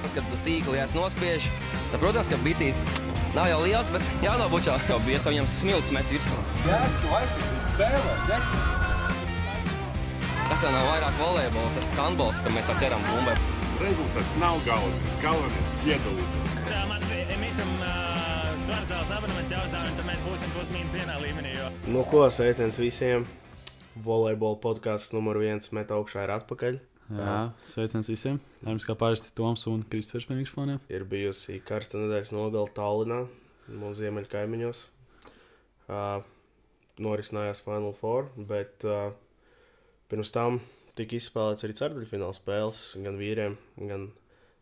blakus, kad tas tīkli nospiež. Tad, protams, ka bicīs nav jau liels, bet jānobučā. Jau bies viņam smilts met virsū. Jā, tu aizsaki spēlē, ne? Tas jau nav vairāk volejbols, tas handbols, ka mēs keram bumbai. Rezultāts nav galvenais. Galvenais piedalīties. Man Mišam Svarcēls abonements jāuzdāvina, tad mēs būsim plus-mīnus vienā līmenī. Jo... Nu ko, sveiciens visiem. Volejbola podcasts numur 1 met augšā ir atpakaļ. Jā, sveiciens visiem. Jums kā parasti Toms un Kristofers pie mikrofoniem. Ir bijusi karsta nedēļas nogala Tallinā, mūsu ziemeļu kaimiņos. Norisinājās Final Four, bet pirms tam tika izspēlēts arī ceturdaļfināla spēles gan vīriem, gan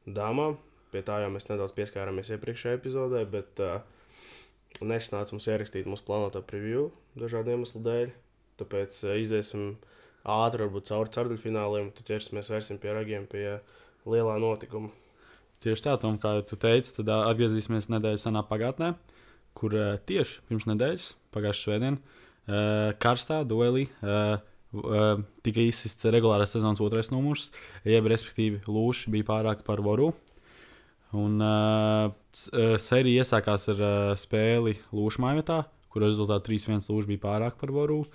dāmām. Pie tā jau mēs nedaudz pieskārāmies iepriekšējā epizodē, bet nesanāca mums ierakstīt mūsu plānotā preview dažādu iemeslu dēļ. Tāpēc iziesim ātri varbūt cauri ceturdaļfināliem, tad ķersimies vērsim pie ragiem, pie lielā notikuma. Tieši tā, Tom, kā tu teici, tad atgriezīsimies nedēļas senā pagātnē, kur tieši pirms nedēļas, pagājušā svētdien, karstā duelī tika izsists regulārās sezonas 2. numurs, jeb respektīvi Lūši bija pārāk par Voru. Un sērija iesākās ar spēli Lūšu mājvietā, kura rezultātā 3-1 Lūši bija pārāk par Voru.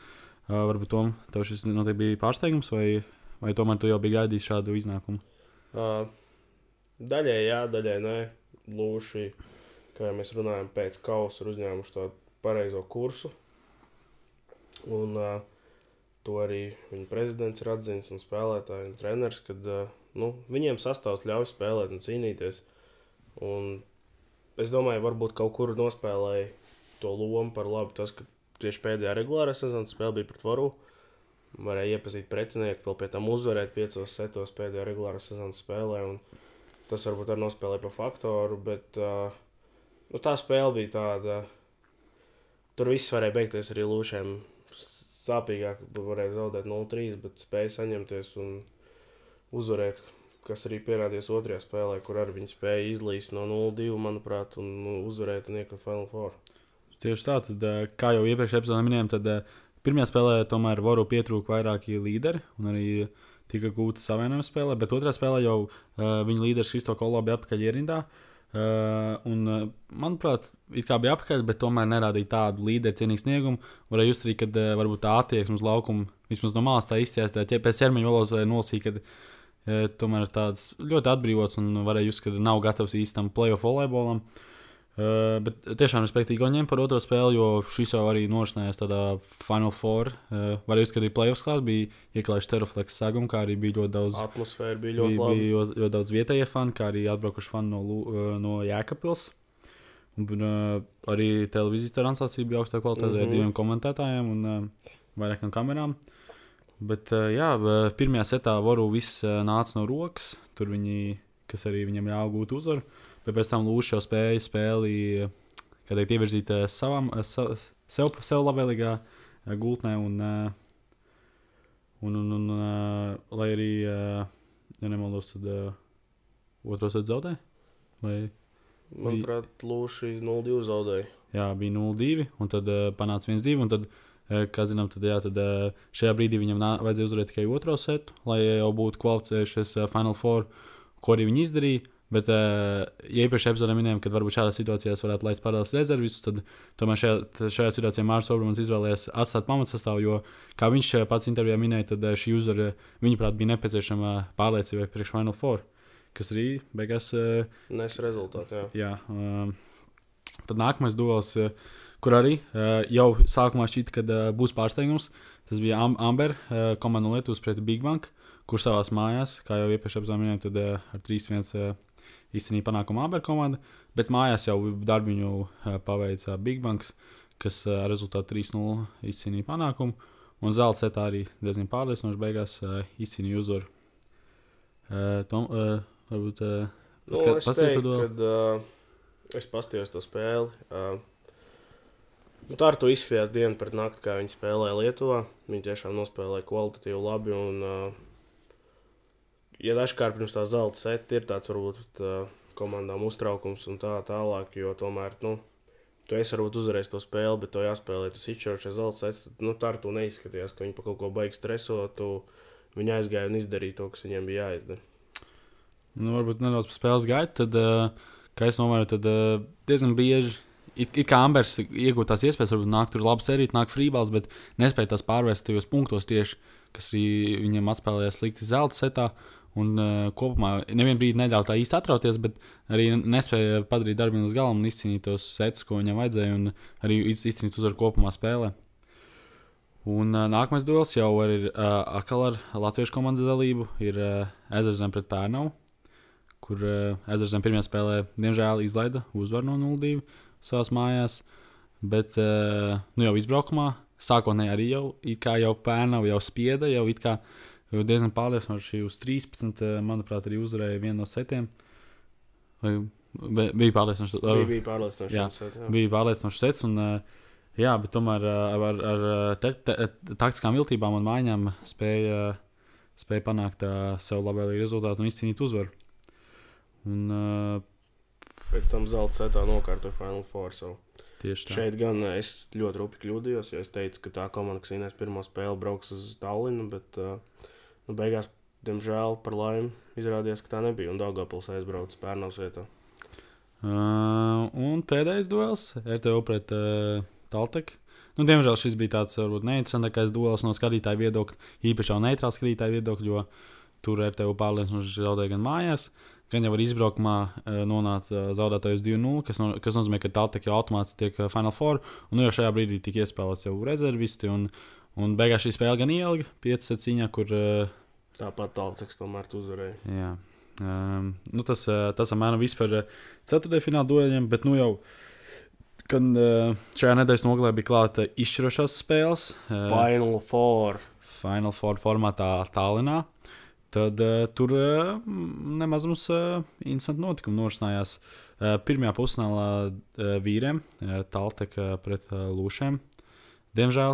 Varbūt, Tom, tev šis noteikti bija pārsteigums, vai tomēr tu jau biji gaidījis šādu iznākumu? Daļai jā, daļai nē. Lūši, kā mēs runājam, pēc kausa ir uzņēmuši tādu pareizo kursu. Un to arī viņa prezidents ir atzinis un spēlētāji un treneris, kad viņiem sastāvs ļauj spēlēt un cīnīties. Un es domāju, varbūt kaut kur nospēlēja to lomu par labu tas, ka tieši pēdējā regulārā sezonas spēle bija pret Voru. Varēja iepazīt pretinieku, vēl pie tam uzvarēt 5 setos pēdējā regulārā sezonas spēlē. Un tas varbūt arī nospēlēja pa faktoru, bet tā spēle bija tāda. Tur viss varēja beigties arī Lūšiem sāpīgāk, varēja zaudēt 0-3, bet spēja saņemties un uzvarēt, kas arī pierādījās otrajā spēlē, kur arī viņi spēja izlīst no 0-2, manuprāt, un uzvarēt un iekļūt Final Four. Tieši tā, tad, kā jau iepriekšējā epizodē minējām, tad pirmajā spēlē tomēr Voru pietrūka vairāki līderi un arī tika gūta savienojuma spēlē, bet otrajā spēlē jau viņa līderis Kristo Kolo bija atpakaļ ierindā. Manuprāt, it kā bija apakaļ, bet tomēr nerādīja tādu līderu cienīgu sniegumu. Varēja just arī, kad varbūt tā attieksme uz laukumu vismaz no malas tā izcījās, pēc ķermeņa valodas varēja nosīt, kad tomēr tāds ļoti atbrīvots un varēja just, kad nav gatavs īstam playoff volejbolam. Bet tiešām respektīgi ņem par otro spēli, jo šis jau arī norisinājās tādā Final Four. Varēja just, kad arī playoffs klāt, bija iekļaujuši Teraflex sagumu, kā arī bija ļoti daudz atmosfēra, bija ļoti labi. Bija ļoti daudz vietējie fani, kā arī atbraukuši fani no Jēkabpils. Un arī televīzijas translācija bija augstā kvalitātē ar 2 komentētājiem un vairākām kamerām. Bet jā, pirmajā setā Voru viss nāca no rokas, tur viņi, kas arī viņam ļāva gūt uzvaru. Bet pēc tam Lūši jau spēja spēli, kā teikt, ievirzīt sev labvēlīgā gultnē un lai arī, ja nemaldos, tad otro setu zaudēja? Manuprāt, Lūši 0-2 zaudēja. Jā, bija 0-2, un tad panāca 1-2, un tad, kā zinām, tad šajā brīdī viņam vajadzēja uzvarēt tikai otro setu, lai jau būtu kvalificējušies Final Four, ko arī viņi izdarīja. Bet, ja iepriekšējā epizodē minējām, ka varbūt šādās situācijās varētu laist pārdales rezervistus, tad tomēr šajā situācijā Māris Obrmans izvēlējās atstāt pamatsastāvu, jo, kā viņš pats intervijā minēja, tad šī uzvara, viņuprāt, bija nepieciešama pārliecībai priekš Final Four, kas arī beigās nes rezultātu, jā. Tad nākamais duels, kur arī jau sākumā šķita, kad būs pārsteigums, tas bija Amber komanda no Lietuvas pret Big Bank, kurš savās mājās, kā jau iepriekšējā epizodē minējām, tad ar 3-1 izcīnīja panākumu Amber komanda, bet mājās jau darbiņu paveica Big Banks, kas rezultātā 3-0 izcīnīja panākumu, un zelta setā arī diezgan pārliecinoši beigās izcīnīja uzvaru. Tom, varbūt es teiktu, kad es pastījos to spēli. Tā ar to izskatījās dienu pret nakti, kā viņi spēlēja Lietuvā. Viņi tiešām nospēlēja kvalitatīvi labi un ja dažkārt pirms tā zelta seta ir tāds varbūt komandām uztraukums un tā tālāk, jo tomēr, tu esi varbūt uzvarējis to spēli, bet to jāspēlē tas izšķirošais zelta sets, tā ar to neizskatījās, ka viņi pa kaut ko baigi stresot, viņi aizgāja un izdarīja to, kas viņiem bija jāizdara. Varbūt nedaudz par spēles gaitu, tad, kā es novēroju, tad diezgan bieži, it kā Ambers iegūt tās iespējas, varbūt nāk tur labi serīt, nāk frībals, bet nespēja tās pārvērst tajos punktos tieši, kas arī viņam atspēlēja slikti zelta setā, un kopumā nevienu brīdi neļauj tā īsti atrauties, bet arī nespēja padarīt darbu līdz galam un izcīnīt tos setus, ko viņam vajadzēja, un arī izcīnīt uzvaru kopumā spēlē. Un nākamais duels jau ir atkal ar latviešu komandas dalību, ir Ezerzem pret Pērnavu, kur Ezerzem pirmajā spēlē, diemžēl, izlaida uzvaru no 0-2 savās mājās, bet jau izbraukumā, sākotnēji arī jau Pērnavu jau spieda, jau diezgan pārliecinoši uz 13, manuprāt, arī uzvarēja vienu no setiem. Bija pārliecinoši. Bija pārliecinoši. Bija pārliecinoši sets, un jā, bet tomēr ar taktiskām viltībām un maiņām spēja panākt sev labvēlīgu rezultātu un izcīnīt uzvaru. Un pēc tam zelta setā nokārtoja Final Four savu. Tieši tā. Šeit gan es ļoti rupi kļūdījos, jo es teicu, ka tā komanda, kas vienais pirmo spēli brauks uz Tallinu, bet beigās, diemžēl, par laimi izrādījās, ka tā nebija, un Daugavpils aizbrauca Pērnavas vietā. Un pēdējais duels RTO pret Talteku. Diemžēl šis bija tāds varbūt neinteresantākais duels no skatītāju viedokļa, īpaši jau neitrāla skatītāju viedokļa, jo tur RTO pārliecinoši zaudēja gan mājās, gan jau ar izbraukumā nonāca zaudētājus 2-0, kas nozīmē, ka Talteka jau automātiski tiek Final Four, un jau šajā brīdī tika iespēlēts jau rezervisti, un beigās šī spēle gan ielga 5 cīņā, kur tāpat Talteks tomēr uzvarēja. Jā. Tas apmēram viss par ceturtdaļfināla dueļiem, bet jau kad šajā nedēļas nogalē bija klāta izšķirošās spēles Final Four formātā Tallinā, tad tur nemaz mums interesanti notikumi norisinājās. Pirmajā pusfinālā vīriem Talteka pret Lūšiem. Diemžēl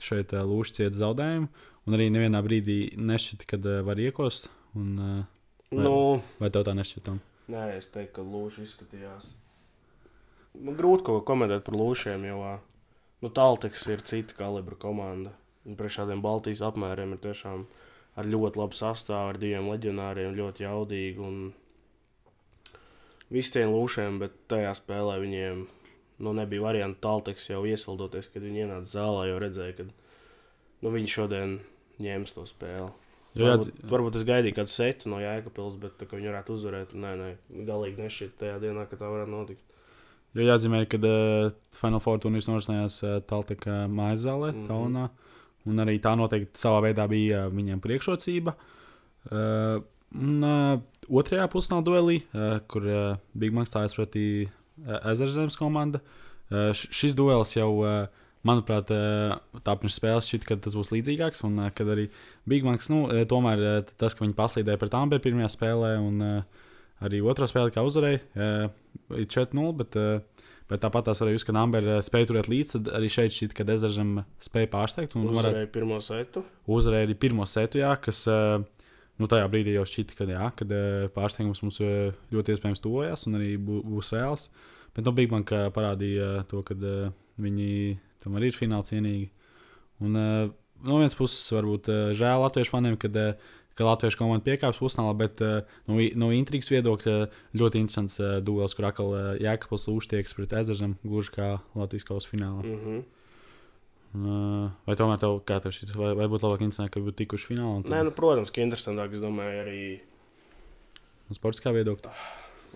šeit Lūši cieta zaudējumu, un arī nevienā brīdī nešķita, kad var iekost. Vai tev tā nešķita? Nē, es teiktu, ka Lūši izskatījās. Grūti kaut ko komentēt par Lūšiem, jo Talteks ir cita kalibra komanda. Pret šādiem Baltijas apmēriem ir tiešām ar ļoti labu sastāvu, ar 2 leģionāriem, ļoti jaudīgi un visiem Lūšiem, bet tajā spēlē viņiem nebija variantu Talteks jau iesildoties, kad viņi ienāca zālē, jo redzēja, ka viņi šodien ņems to spēli. Varbūt es gaidīju kādu setu no Jēkabpils, bet tā, ka viņi varētu uzvarēt, galīgi nešķiet tajā dienā, ka tā varētu notikt. Jo jāatzīmē, ka Final Four turnīrs norisinājās Talteka mājas zālē, Tallinā, un arī tā noteikti savā veidā bija viņiem priekšrocība. Otrajā pusfināla duelī, kur Big Macs stājas pretī Ezerzemes komanda, šis duels jau, manuprāt, tā pirms spēles šķiet, ka tas būs līdzīgāks, un kad arī Big Macs, tomēr tas, ka viņi paslīdēja pret Amberu pirmajā spēlē, un arī otrā spēlē kā uzvarēja, ir 4-0, bet tāpat tās arī uzskata, ka Amber spēja turēt līdzi, tad arī šeit šķiet, ka Ezerzem spēja pārsteigt. Uzvarēja pirmo setu. Uzvarēja arī pirmo setu, jā, kas tajā brīdī jau šķita, kad pārsteigums mums ļoti iespējams tuvojās un arī būs reāls. Bet Big Bang parādīja to, ka viņi tam arī ir fināli cienīgi. Un no vienas puses varbūt žēl latviešu faniem, ka latviešu komanda piekāpjas pusfinālā, bet no intrigas viedokļa ļoti interesants duels, kur atkal Jēkabpils Lūši tiekas pret Ezerzem, gluži kā Latvijas kausa finālā. Vai tomēr kā tev šķiet, vai būtu labāk interesanti, ka būtu tikuši finālā? Nē, protams, ka interesantāk, es domāju, arī no sportiskā viedokļa.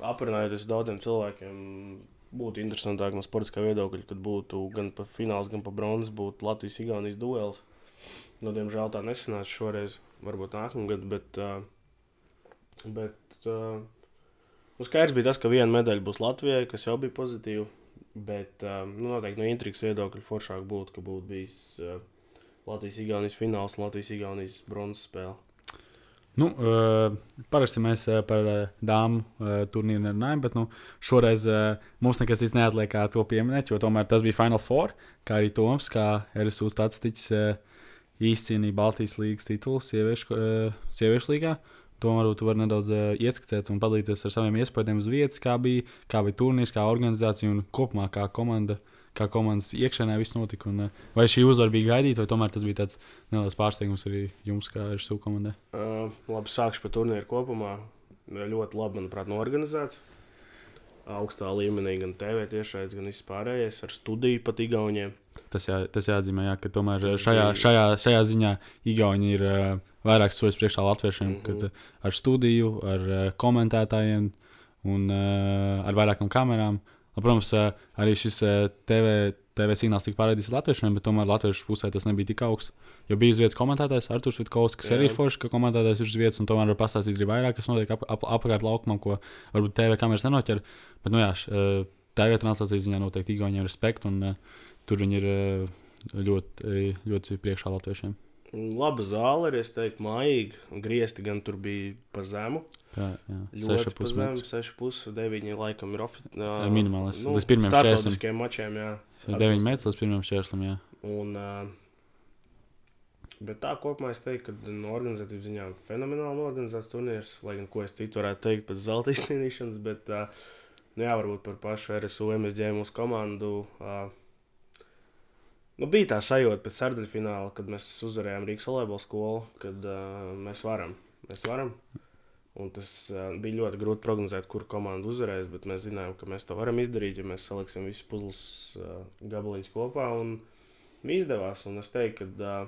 Aprunājoties daudziem cilvēkiem, būtu interesantāk no sportiskā viedokļa, kad būtu gan pa fināls, gan pa bronzas būtu Latvijas-Igaunijas duels. Diemžēl tā nesanāca šoreiz, varbūt nākamgad, bet skaidrs bija tas, ka viena medaļa būs Latvijai, kas jau bija pozitīva, bet noteikti no intrigas viedokļa foršāk būtu, ka būtu bijis Latvijas-Igaunijas fināls un Latvijas-Igaunijas bronzas spēle. Parasti mēs par dāmu turnīru nerunājam, bet šoreiz mums nekas cits neatliek kā to pieminēt, jo tomēr tas bija Final Four, kā arī Toms, kā RSU statistiķis izcīnīja Baltijas līgas titulu sieviešu līgā. Tomēr tu vari nedaudz ieskicēt un padalīties ar saviem iespējām uz vietas, kā bija turnīrs, kā organizācija un kopumā kā komandas iekšēnē viss notika. Un, vai šī uzvara bija gaidīta, vai tomēr tas bija tāds neliels pārsteigums arī jums, kā RSU komandai? Labi, sākšu par turnīru kopumā. ļoti labi, manuprāt, norganizēts. Augstā līmenī gan TV tiešais, gan vispārējais ar studiju pat Igauniem. Tas jāatzīmē, jā, ka tomēr šajā ziņā Igauni ir vairāk soļus priekšā latviešiem, kad ar studiju, ar komentētājiem un ar vairākām kamerām. Protams, arī šis TV signāls tika pārraidīts latviešiem, bet tomēr latviešu pusē tas nebija tik augsts. Jo bija uz vietas komentētājs Arturs Vitkovs, kas arī forši, ka komentētājs ir uz vietas, un tomēr var pastāstīt arī vairāk, kas notiek apkārt laukumam, ko varbūt TV kameras nenoķer. Bet, TV translācijas ziņā noteikti Igauniem respekt, un tur viņi ir ļoti priekšā latviešiem. Laba zāle, es teiktu, mājīgi. Griezti gan tur bija pa zemu. Jā. Ļoti pa zemu, 6,5, 9 laikam ir minimālais. Līdz pirmiem šķērslim. Startautiskiem mačiem, jā. 9 metri līdz pirmiem šķērslim, jā. Bet tā kopumā es teiktu, ka organizatīvi ziņā fenomenāli organizēts turnīrs, lai gan ko es citu varētu teikt pēc zelta izcīnīšanas, bet varbūt par pašu RSU MSG mūsu komandu. Bija tā sajūta pēc sērdaļfināla, kad mēs uzvarējām Rīgas volejbola skolu, kad mēs varam. Un tas bija ļoti grūti prognozēt, kur komanda uzvarēs, bet mēs zinājām, ka mēs to varam izdarīt, ja mēs saliksim visus puzles gabaliņus kopā. Un izdevās, un es teiktu, ka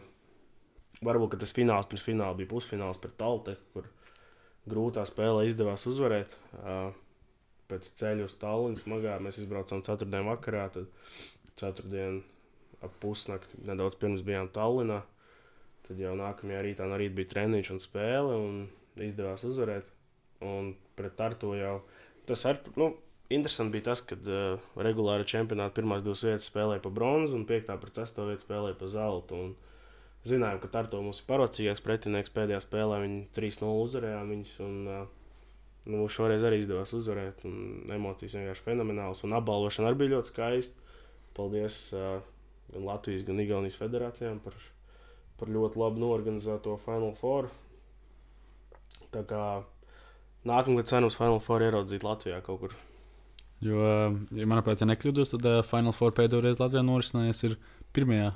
varbūt tas fināls pirms fināla bija pusfināls pret Talteku, kur grūtā spēlē izdevās uzvarēt. Pēc ceļa uz Tallinu smagā mēs izbraucām 4. vakarā, tad 4. ap pusnakti, nedaudz pirms bijām Tallinā. Tad jau nākamajā rītā no rīta bija treniņš un spēle, un izdevās uzvarēt. Un pret Tartu jau tas interesanti bija tas, kad regulāri čempionāta pirmās 2 vietas spēlēja pa bronzu, un 5. pret 6. vietu spēlēja pa zeltu. Un zinājām, ka Tartu mums ir parocīgāks pretinieks pēdējā spēlē, viņi 3-0 uzvarējām viņus, un šoreiz arī izdevās uzvarēt, un emocijas vienkārši fenomenāls, un apbalvošana arī bija ļoti skaista. Paldies gan Latvijas, gan Igaunijas federācijām par ļoti labi norganizēto Final Four. Tā kā nākamgad cerams Final Four ieraudzīt Latvijā kaut kur. Jo, manuprāt, ja nekļūdos, tad Final Four pēdējo reizi Latvijā norisinājās ir pirmajā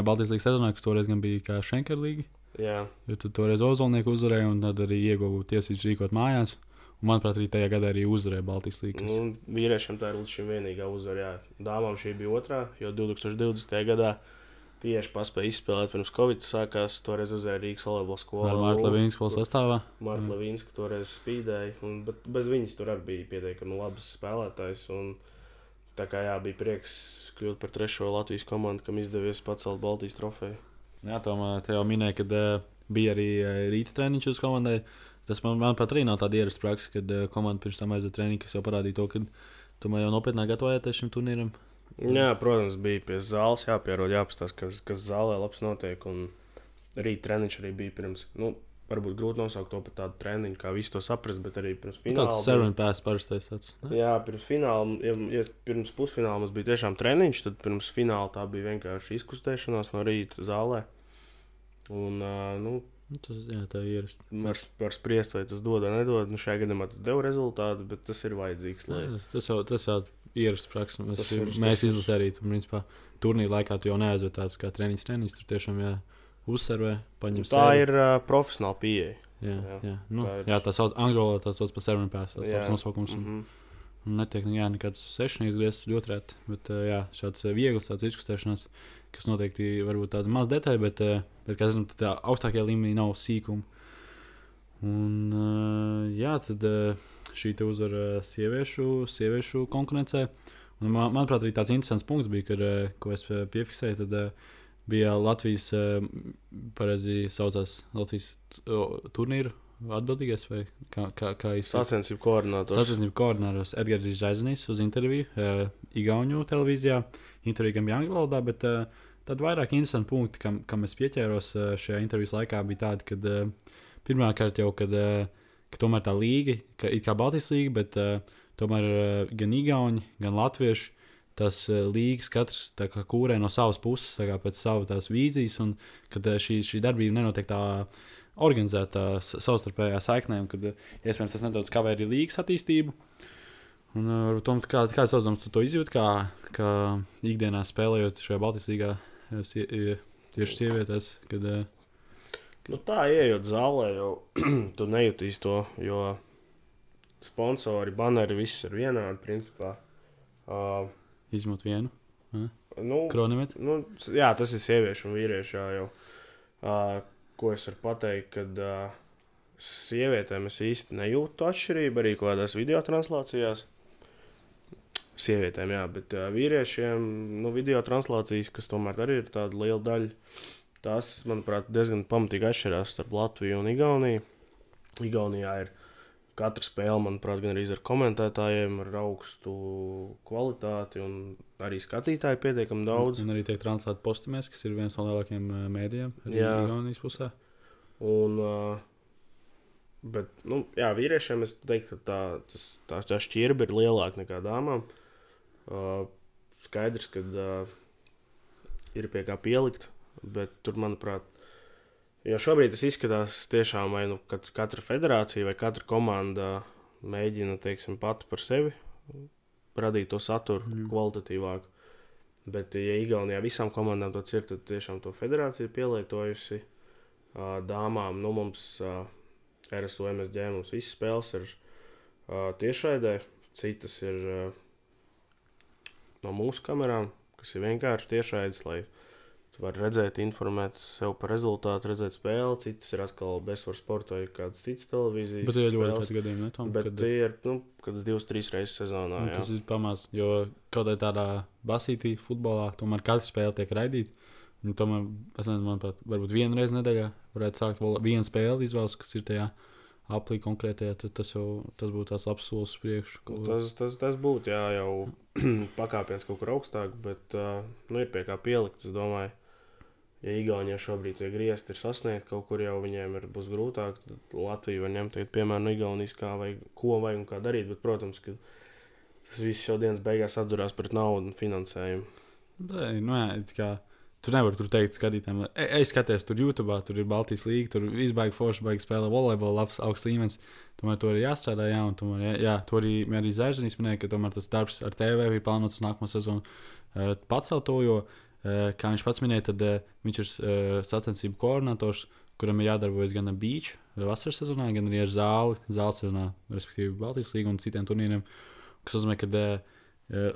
Baltijas līgas sezonā, kas toreiz gan bija kā Schenker līga. Jā. Jo tad toreiz Ozolnieku uzvarēja, un tad arī ieguva tiesības rīkot mājās. Un, manuprāt, arī tajā gadā arī uzvarēja Baltijas līgas. Vīriešiem tā ir līdz šim vienīgā uzvara, jā. Dāmām šī bija otrā, jo 2020. gadā tieši paspēja izspēlēt pirms Covid sākās, toreiz uzvarēja Rīgas volejbola skola. Ar Martu Levinsku sastāvā. Marta Levinska toreiz spīdēja, bet bez viņas tur arī bija pietiekami labs spēlētājs. Un tā kā bija prieks kļūt par 3. Latvijas komandu, kam izdevies pacelt Baltijas trofeju. Jā, Tomā, te jau minēja, kad bija arī rīta treniņš uz komandai. Tas manuprāt arī nav tāda ierasta praksa, kad komanda pirms tam aizved treniņu, kas jau parādīja to, ka tomēr jau nopietnāk gatavojāties šim turnīram. Jā, protams, bija pie zāles jāpierod, jāpastās, kas zālē labs notiek, un rīt treniņš arī bija pirms, varbūt grūti nosaukt to par tādu treniņu, kā visi to saprast, bet arī pirms fināla. Tāds servant pass parastais tāds. Jā, pirms fināla, ja pirms pusfināla mums bija tiešām treniņš, tad pirms fināla tā bija vienkārši izkustēšanās no rīta zālē. Un, tā ir ierasta. Var spriest, vai tas dod vai nedod. Šajā gadījumā tas deva rezultātu, bet tas ir vajadzīgs. Tas jau ierasta praksa. Mēs izlasē arī, principā, turnīra laikā tu jau neaizved tāds kā treniņš. Tur tiešām uzservē, paņem tā sēri. Ir profesionāla pieeja. Jā, tā sauc angļu valodā, tā sauc par servant pass, tas tāds nosaukums. Netiek nekāds sešnieks griezts ļoti reti, bet šāds viegls tāds izkustēšanās, kas noteikti varbūt tāda maz detaļa, bet kā zinām, tā augstākajā līmenī nav sīkuma. Un tad šī te uzvara sieviešu konkurencē. Un manuprāt, arī tāds interesants punkts bija, ko es piefiksēju, tad bija Latvijas, pareizi saucās Latvijas turnīru atbildīgais, vai kā izsaka? Sacensību koordinators Edgars Žaizinīs uz interviju Igauņu televīzijā. Intervija gan bija angļu valodā, bet tad vairāk interesanti punkti, kam es pieķēros šajā intervijas laikā, bija tādi, kad pirmkārt jau, kad tomēr tā līga, it kā Baltijas līga, bet tomēr gan Igauņi, gan Latvieši, tas līgas katrs kūrē no savas puses, pēc savu tās vīzijas, un kad šī darbība nenotiek tā organizētā savstarpējā saiknē, un kad iespējams tas nedaudz kavē arī līgas attīstību. Un kāds saucams tu to izjūti, kā ikdienā spēlējot šajā Baltijas līgā tieši sievietēs, kad... Nu, tā, ejot zālē, jau tu nejūtīsi to, jo sponsori, banneri, viss ir vienādi, principā. Izņemot vienu. Nu, Kronimetru. nu, jā, tas ir sieviešu un vīriešu jau. Ko es varu pateikt, kad sievietēm es īsti nejūtu atšķirību arī kaut kādās video translācijās. Sievietēm, jā, bet vīriešiem, nu, video translācijas, kas tomēr arī ir tāda liela daļa, tās, manuprāt, diezgan pamatīgi atšķirās starp Latviju un Igauniju. Igaunijā ir katra spēle, manuprāt, gan arī ar komentētājiem, ar augstu kvalitāti un arī skatītāji pietiekami daudz. Un arī tiek translēta Postimēs, kas ir viens no lielākajiem mēdījiem arī Igaunijas pusē. Un, bet, nu, jā, vīriešiem es teiktu, ka tā šķirba ir lielāka nekā dāmām. Skaidrs, ka ir pie kā pielikt, bet tur, manuprāt, jo šobrīd tas izskatās tiešām, vai nu katra federācija vai katra komanda mēģina, teiksim, pati par sevi radīt to saturu kvalitatīvāku. Bet, ja Igaunijā visām komandām tāds ir, tad tiešām to federācija pielietojusi. Dāmām, nu, mums RSU MSG, mums visas spēles ir tiešraidē, citas ir no mūsu kamerām, kas ir vienkārši tiešraides, lai tu vari redzēt, informēt sev par rezultātu, redzēt spēli, citas ir atkal Bezsvaru sporta vai kādas citas televīzijas. Bet tie ir ļoti tādi gadījumi, ne, Tom? Bet tie ir, nu, kādas 2-3 reizes sezonā, jā. Tas ir pamāc, jo kaut vai tādā basītī futbolā, tomēr katra spēle tiek raidīta. Un tomēr, es nezinu, manuprāt, varbūt vienu reizi nedēļā varētu sākt vienu spēli izvēles, kas ir tajā aplī konkrētajā, tad tas būtu tās labs solis uz priekšu. Tas būtu, jā, jau pakāpiens kaut kur augstāk, bet, nu, ir pie kā pielikt, es domāju. Ja Igaunijā šobrīd tie griezti ir sasniegt, kaut kur jau viņiem būs grūtāk, tad Latvija var ņemt piemēram no Igaunijas, ko vajag un kā darīt, bet, protams, ka tas viss jau dienas beigās atdurās pret naudu un finansējumu. Nu jā, kā, tu nevari tur teikt skatītājiem, ej skaties tur YouTube'ā, tur ir Baltijas līga, tur izbaigi forši, baigi spēlē volejbolu, labs augsts līmenis, tomēr to arī jāstrādā, jā, un tomēr, jā, to arī Zēžanīs minēja, ka tomēr tas darbs ar TV bija plānots uz nākamo sezonu pacelt to, jo kā viņš pats minēja, tad viņš ir sacensību koordinators, kuram ir jādarbojas gan ar beach vasaras sezonā, gan arī ar zāles sezonā, respektīvi Baltijas līgu un citiem turnīriem. Kas nozīmē, ka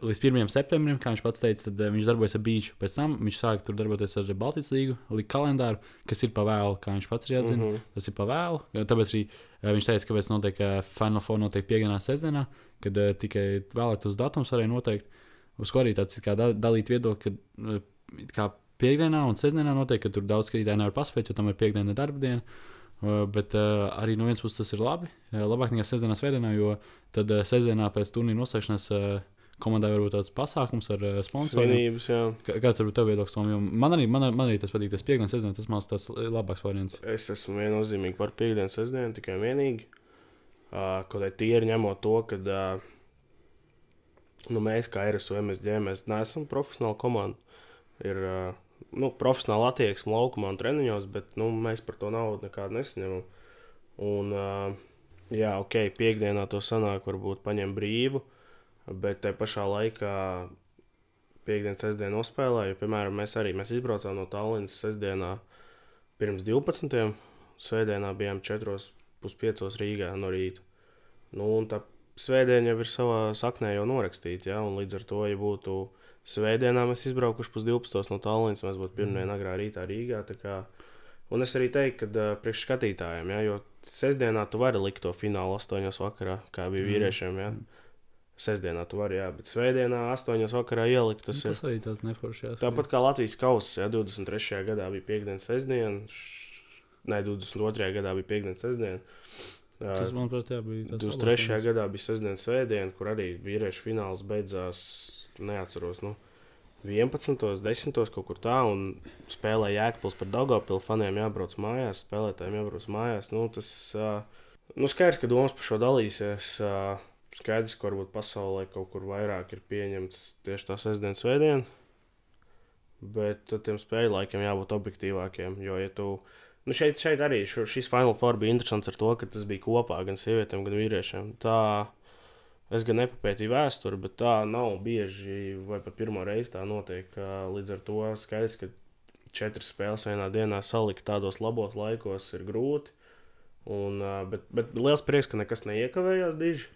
līdz 1. septembrim, kā viņš pats teica, tad viņš darbojas ar beach. Pēc tam viņš sāka tur darboties ar Baltijas līgu, likt kalendāru, kas ir pa vēlu, kā viņš pats arī atzina. Tas ir pa vēlu. Tāpēc arī viņš teica, kāpēc notiek Final Four notiek piekdienā, sestdienā, kad tikai vēlētos datums varēja noteikt. Uz ko arī tāds kā dalīt viedokli, kā piekdienā un sestdienā notiek, ka tur daudz skatītāji nevar paspēt, jo tam ir piekdiena darba diena. Bet arī no vienas puses tas ir labi, labāk nekā sestdienā, svētdienā, jo tad sestdienā pēc turnīra noslēgšanas komandai var būt tāds pasākums ar sponsoriem. Svinības, jā. Kāds varbūt tev viedoklis, Tom? Man arī tas patīk, tas piekdienas, sestdienas, tas man tas labāks variants. Es esmu viennozīmīgi par piekdienas, sestdienu, tikai vienīgi. Kaut vai tīri ņemot to, kad nu, mēs kā RSU MSG, mēs neesam profesionāla komanda. Ir profesionāli attieksme laukumā un treniņos, bet mēs par to naudu nekādu nesaņemam. Un, jā, ok, piekdienā to sanāk varbūt paņem brīvu, bet te pašā laikā piekdien, sestdien nospēlē, jo, piemēram, mēs izbraucām no Tallinas sestdienā pirms 12. Svētdienā bijām 4:30 Rīgā no rīta. Un tā svētdiena jau ir savā saknē jau norakstīta, ja, un līdz ar to, ja būtu svētdienā mēs izbraukuši 12. no Tallinas, mēs būtu pirmdien agrā rītā Rīgā. Un es arī teiktu, ka priekš skatītājiem, ja, jo sestdienā tu vari likt to finālu 8 vakarā, kā bija vīriešiem. Ja. Sestdienā tu vari, jā, bet svētdienā 8 vakarā ielikt. Tas arī tāds neforšs. Tāpat kā Latvijas kausa, ja, 23. gadā bija piekdiena, sestdiena, 22. gadā bija piekdiena, sestdiena. Tas, manuprāt, bija tas 23. gadā bija sestdiena, svētdiena, kur arī vīriešu fināls beidzās. Neatceros, 11, 10 kaut kur tā, un spēlēja Jēkabpils par Daugavpilu, faniem jābrauc mājās, spēlētājiem jābrauc mājās. Tas, skaidrs, ka domas par šo dalīsies, skaidrs, ka varbūt pasaulē kaut kur vairāk ir pieņemts tieši tā sestdiena, svētdiena, bet tiem spēļu laikiem jābūt objektīvākiem, jo, ja tu, šeit arī šis Final Four bija interesants ar to, ka tas bija kopā gan sievietēm, gan vīriešiem. Es gan nepapētīju vēsturi, bet tā nav bieži vai pat pirmo reizi tā notiek. Līdz ar to skaidrs, ka 4 spēles vienā dienā salikt tādos labos laikos ir grūti. Bet liels prieks, ka nekas neiekavējās diži.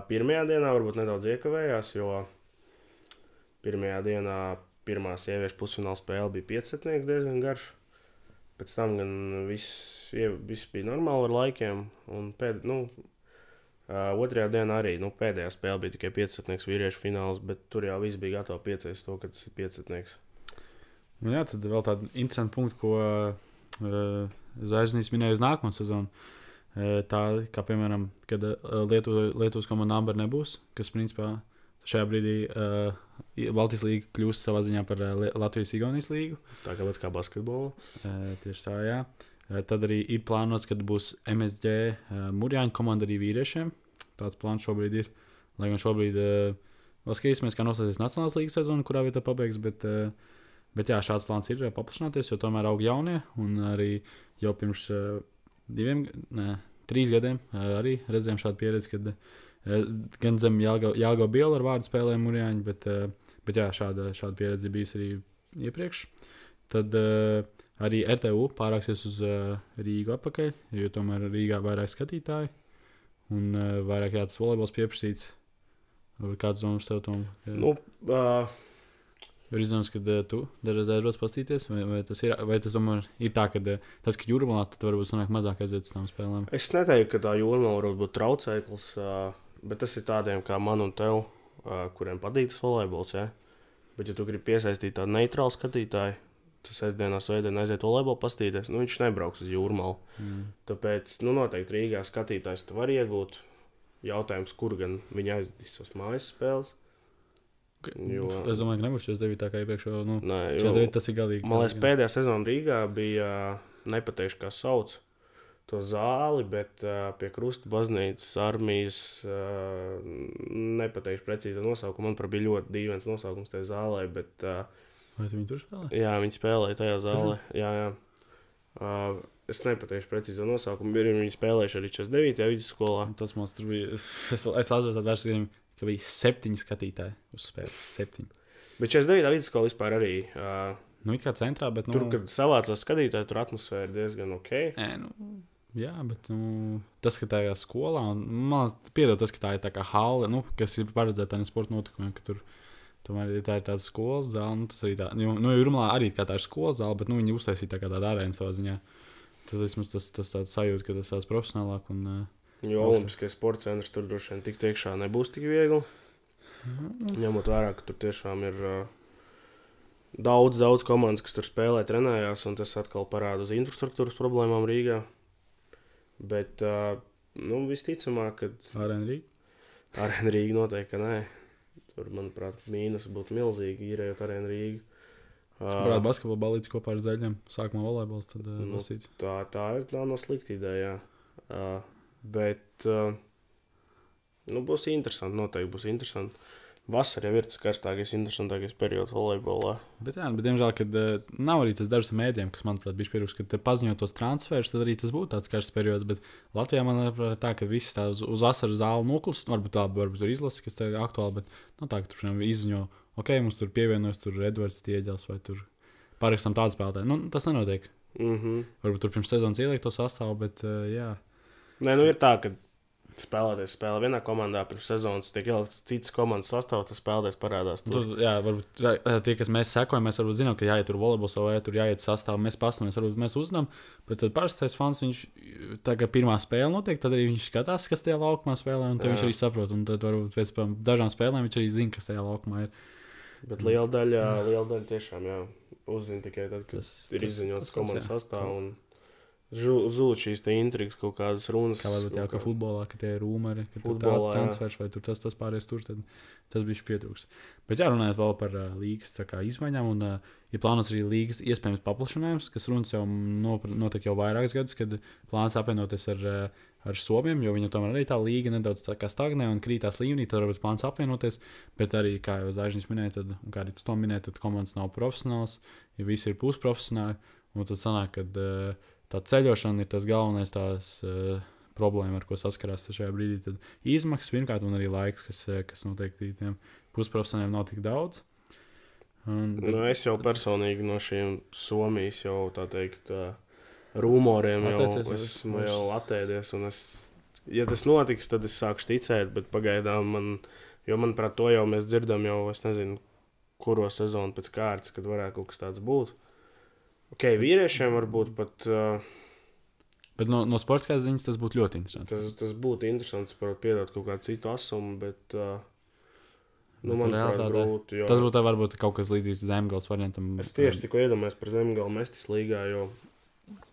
Pirmajā dienā varbūt nedaudz iekavējās, jo pirmajā dienā pirmā sieviešu pusfināla spēle bija 5-setnieks diezgan garš. Pēc tam gan viss bija normāli ar laikiem. Un otrajā dienā arī pēdējā spēle bija tikai 5-setnieks vīriešu fināls, bet tur jau viss bija gatavi piecais to, ka tas ir 5-setnieks. Jā, tad vēl tādu interesantu punktu, ko Zvaigznīs minēja uz nākamo sezonu. Tā kā, piemēram, kad Lietuvas komanda Amber nebūs, kas principā šajā brīdī Baltijas līga kļūst savā ziņā par Latvijas-Igaunijas līgu. Tā kā basketbolu. Tieši tā, jā. Tad arī ir plānots, kad būs MSG Murjāņu komanda arī vīriešiem. Tāds plāns šobrīd ir. Lai gan šobrīd vēl skatīsimies, kā noslēdzies Nacionālās līgas sezona, kurā vietā pabeigs, bet jā, šāds plāns ir paplašināties, jo tomēr aug jaunie. Un arī jau pirms 3 gadiem arī redzējām šādu pieredzi, kad gan zem Jāgo Biela ar vārdu spēlēja Murjāņi, bet jā, šāda pieredze bijusi arī iepriekš. Tad arī RTU pārāksies uz Rīgu atpakaļ, jo tomēr Rīgā vairāk skatītāji un vairāk tas volejbols pieprasīts. Kāds domas tev, Tom? Ir izdomās, ka tu dažreiz aizbrauc pastīties, vai tas tomēr ir tā, ka tas, ka jūrmalā, tad varbūt sanāk mazāk aiziet uz tām spēlēm? Es neteiktu, ka tā jūrmala varbūt būtu traucēklis, bet tas ir tādiem kā man un tev, kuriem patīk tas volejbols, ja? Bet ja tu gribi piesaistīt tādu neitrālu skatītāju, tas sestdienā, svētdienā aiziet volejbolu pastīties, viņš nebrauks uz jūrmalu. Tāpēc, noteikti Rīgā skatītājs tu var iegūt. Jautājums, kur gan viņi aizdīs uz mājas spēles. Es domāju, ka nebūs 49 kā iepriekš. 49 tas ir galīgi. Man liekas, pēdējā sezona Rīgā bija, nepateikšu, kā sauc to zāli, bet pie Krusta baznīcas armijas nepateikšu precīzi nosaukumu. Manuprāt, bija ļoti dīvains nosaukums tajā zālē, bet... Vai viņi tur spēlē? Jā, viņi spēlēja tajā zālē. Jā. Es nepateikšu precīzi nosaukumu. Viņi spēlējuši arī 49. vidusskolā. Tas mums tur bija... Es atceros tādu vērstu, ka bija 7 skatītāji uz spēli. 7. Bet 49. vidusskola vispār arī... it kā centrā, bet... Tur, kad savācās skatītāji, tur atmosfēra diezgan ok. Jā, bet tas, ka tajā skolā... Man piedod tas, ka tā ir tā kā halle, kas ir paredzēta tādiem sporta notikumiem, ka tur... Tomēr tā ir tāda skolas zāle, tas arī tā... Jūrmalā arī kā tā ir skolas zāle, bet viņi uztaisīja tā kā tāda arēna savā ziņā. Tad vismaz tas tāds sajūta, ka tas tāds profesionālāk un... Jo Olimpiskais sporta centrs tur droši vien tikt iekšā nebūs tik viegli. Ņemot vērā, ka tur tiešām ir daudz komandas, kas tur spēlē, trenējās, un tas atkal parāda uz infrastruktūras problēmām Rīgā. Bet, visticamāk, kad... Arēna Rīga? Arēna Rīga noteikti, ka nē. Tur, manuprāt, mīnus būtu milzīgi, īrējot Arēnu Rīgu. Varētu basketbola balīts kopā ar zaļiem. Sākumā volejbols, tad basīts. Tā ir no slikta ideja, jā. Bet būs interesanti, noteikti būs interesanti. Vasarā jau ir tas karstākais, interesantākais periods volejbolā. Bet diemžēl, kad nav arī tas darbs ar mēdiem, kas, manuprāt, bija pierūks, kad paziņot tos transferus, tad arī tas būtu tāds karsts periods. Bet Latvijā, manuprāt, tā, ka visi tā uz vasaru zāli noklust, varbūt tur izlasi, kas te ir aktuāli, bet tā, ka tur izziņo, ok, mums tur pievienojas tur Edvards Tieģels vai tur parakstam tādu spēlētāju. Tas nenotiek. Varbūt tur pirms sezonas ieliek to sastāvu, bet jā. Nē, ir tā, ka spēlētājs spēlē vienā komandā, pirms sezonas tiek ielikts citas komandas sastāvs, tas spēlētājs parādās tur. Jā, varbūt tie, kas mēs sekojam, mēs varbūt zinām, ka jāiet tur volejbols vai tur jāiet sastāvā, mēs pastāmies, varbūt mēs uzzinām, bet tad parastais fans, viņš tagad pirmā spēle notiek, tad arī viņš skatās, kas tajā laukumā spēlē, un tad viņš arī saprot, un tad varbūt pēc dažām spēlēm viņš arī zina, kas tajā laukumā ir. Bet liela daļa tiešām, jā, uzzina tikai tad, kad ir izziņots komandas sastāvs un zūd šīs te intrigas, kaut kādas runas. Kā varbūt ka futbolā, ka tie ir rūmeri, ka tur tāds transfers vai tur tas pārējais tur, tad tas bija pietrūks. Bet jā, runājot vēl par līgas izmaiņām, un ir plānots arī līgas iespējams paplašinājums, kas runas jau notiek jau vairākus gadus, kad plāns apvienoties ar Somiem, jo viņu tomēr arī tā līga nedaudz tā kā stagnē un krītās līmenī, tad varbūt plāns apvienoties, bet arī, kā jau Zvaigznis minēja, tad, un kā arī tu to minēji, tad komandas nav profesionāls, ja visi ir pusprofesionāli, un tad sanāk, kad tā ceļošana ir tas galvenais problēma, ar ko saskarās šajā brīdī. Tad izmaksas pirmkārt un arī laiks, kas noteikti tiem pusprofesionāļiem nav tik daudz. Es jau personīgi no šiem Somijas jau tā teikt rumoriem esmu jau attēdies. Un ja tas notiks, tad es sākšu ticēt, bet pagaidām manuprāt, to jau mēs dzirdam jau, es nezinu, kuro sezonu pēc kārtas, kad varētu kaut kas tāds būt. Ok, vīriešiem varbūt pat... Bet no sportiskās ziņas tas būtu ļoti interesanti. Tas būtu interesants, varbūt piedot kaut kādu citu asumu, bet manuprāt, grūti. Tas būtu varbūt kaut kas līdzīgs Zemgales variantam. Es tieši tikko iedomājos par Zemgali Mestis līgā, jo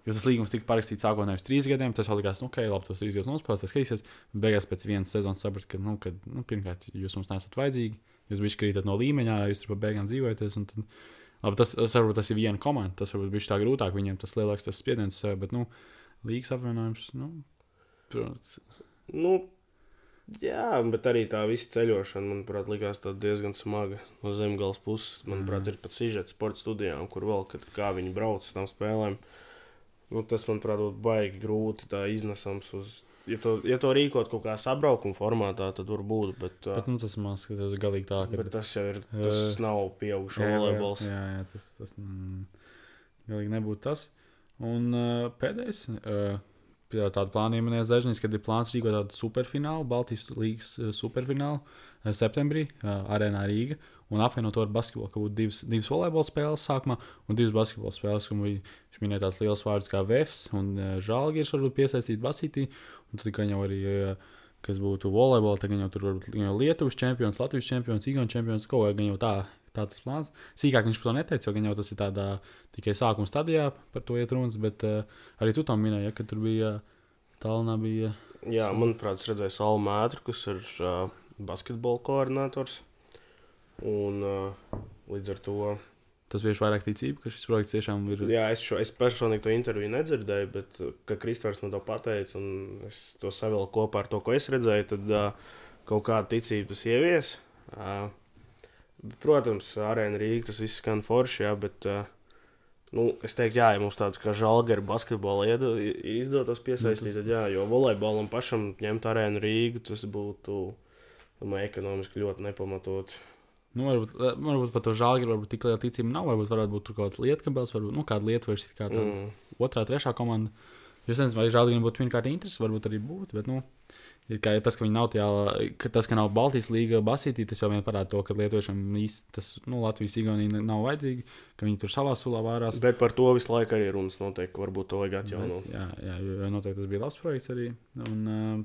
tas līgums tika parakstīts sākotnēji uz 3 gadiem, tas vēl likās, labi, tos 3 gadus nospēlēs, tas skatīsies, beigās pēc vienas sezonas sapratu, ka, pirmkārt, jūs mums neesat vajadzīgi, jūs bišķi krītat no līmeņā, jūs tur pa beigām dzīvojaties, un tad, labi, tas ir viena komanda, tas varbūt bišķi tā grūtāk, viņiem tas lielāks tas spiediens, bet, līgas apvienojums, protams. Jā, bet arī tā visa ceļošana, manuprāt, likās tā diezgan smaga no Zemgales puses. Manuprāt, ir pat sižets sporta studijām, kur vēl, kā viņi brauc uz tām spēlēm. Tas, manuprāt, būtu baigi grūti tā iznesams uz... Ja to rīkot kaut kā sabraukuma formātā, tad var būt, bet... tas maz, ka tas ir galīgi tā, ka... Bet tas jau ir... Tas nav pieaugušo volejbols. Jā, tas galīgi nebūtu tas. Un pēdējais... Tādu plānu ieminēja Zežņīs, kad ir plāns rīkot tādu superfinālu, Baltijas līgas superfinālu septembrī, arēnā Rīga, un apvienot to ar basketbolu, ka būtu divas volejbola spēles sākumā un 2 basketbola spēles, un viņš minēja tāds liels vārds kā Vefs un Žalgiris varbūt piesaistīt Basītī, un tad gan jau arī, kas būtu volejbola, tad gan jau tur varbūt Lietuvas čempions, Latvijas čempions, Igaunijas čempions, ko gan jau tā tas plāns. Sīkāk viņš par to neteica, jo gan jau tas ir tādā tikai sākuma stadijā par to iet runas, bet arī tu tam minēji, ka tur bija Tallinā bija... Jā, manuprāt, es redzēju Salu Mētru, kas ir basketbola koordinators, un līdz ar to... Tas bija vairāk ticība, ka šis projekts tiešām ir... Jā, es personīgi to interviju nedzirdēju, bet, kad Kristofers man to pateica, un es to savilku kopā ar to, ko es redzēju, tad kaut kāda ticība tas ievies. Protams, arēna Rīga, tas viss skan forši, jā, bet es teiktu, jā, ja mums tāds kā Žalgara basketbola izdotos piesaistīt, tad jā, jo volejbolam pašam ņemt arēnu Rīgu, tas būtu, ekonomiski ļoti nepamatot. Varbūt par to Žalgiru varbūt tik liela ticība nav, varētu būt tur kaut kāds Lietkabels, varbūt, kāda Lietuvieši kā tāda otrā, trešā komanda. Es nezinu, vai Žalgirim būtu pirmkārt interesi, varbūt arī būtu, bet, tas, ka viņi nav tas, ka nav Baltijas līga Basītī, tas jau vien parāda to, ka lietuviešiem īsti tas, Latvijas Igaunija nav vajadzīgi, ka viņi tur savā sulā vārās. Bet par to visu laiku arī runas noteikti, varbūt to vajag atjaunot. Jā, jo noteikti tas bija labs projekts arī. Un,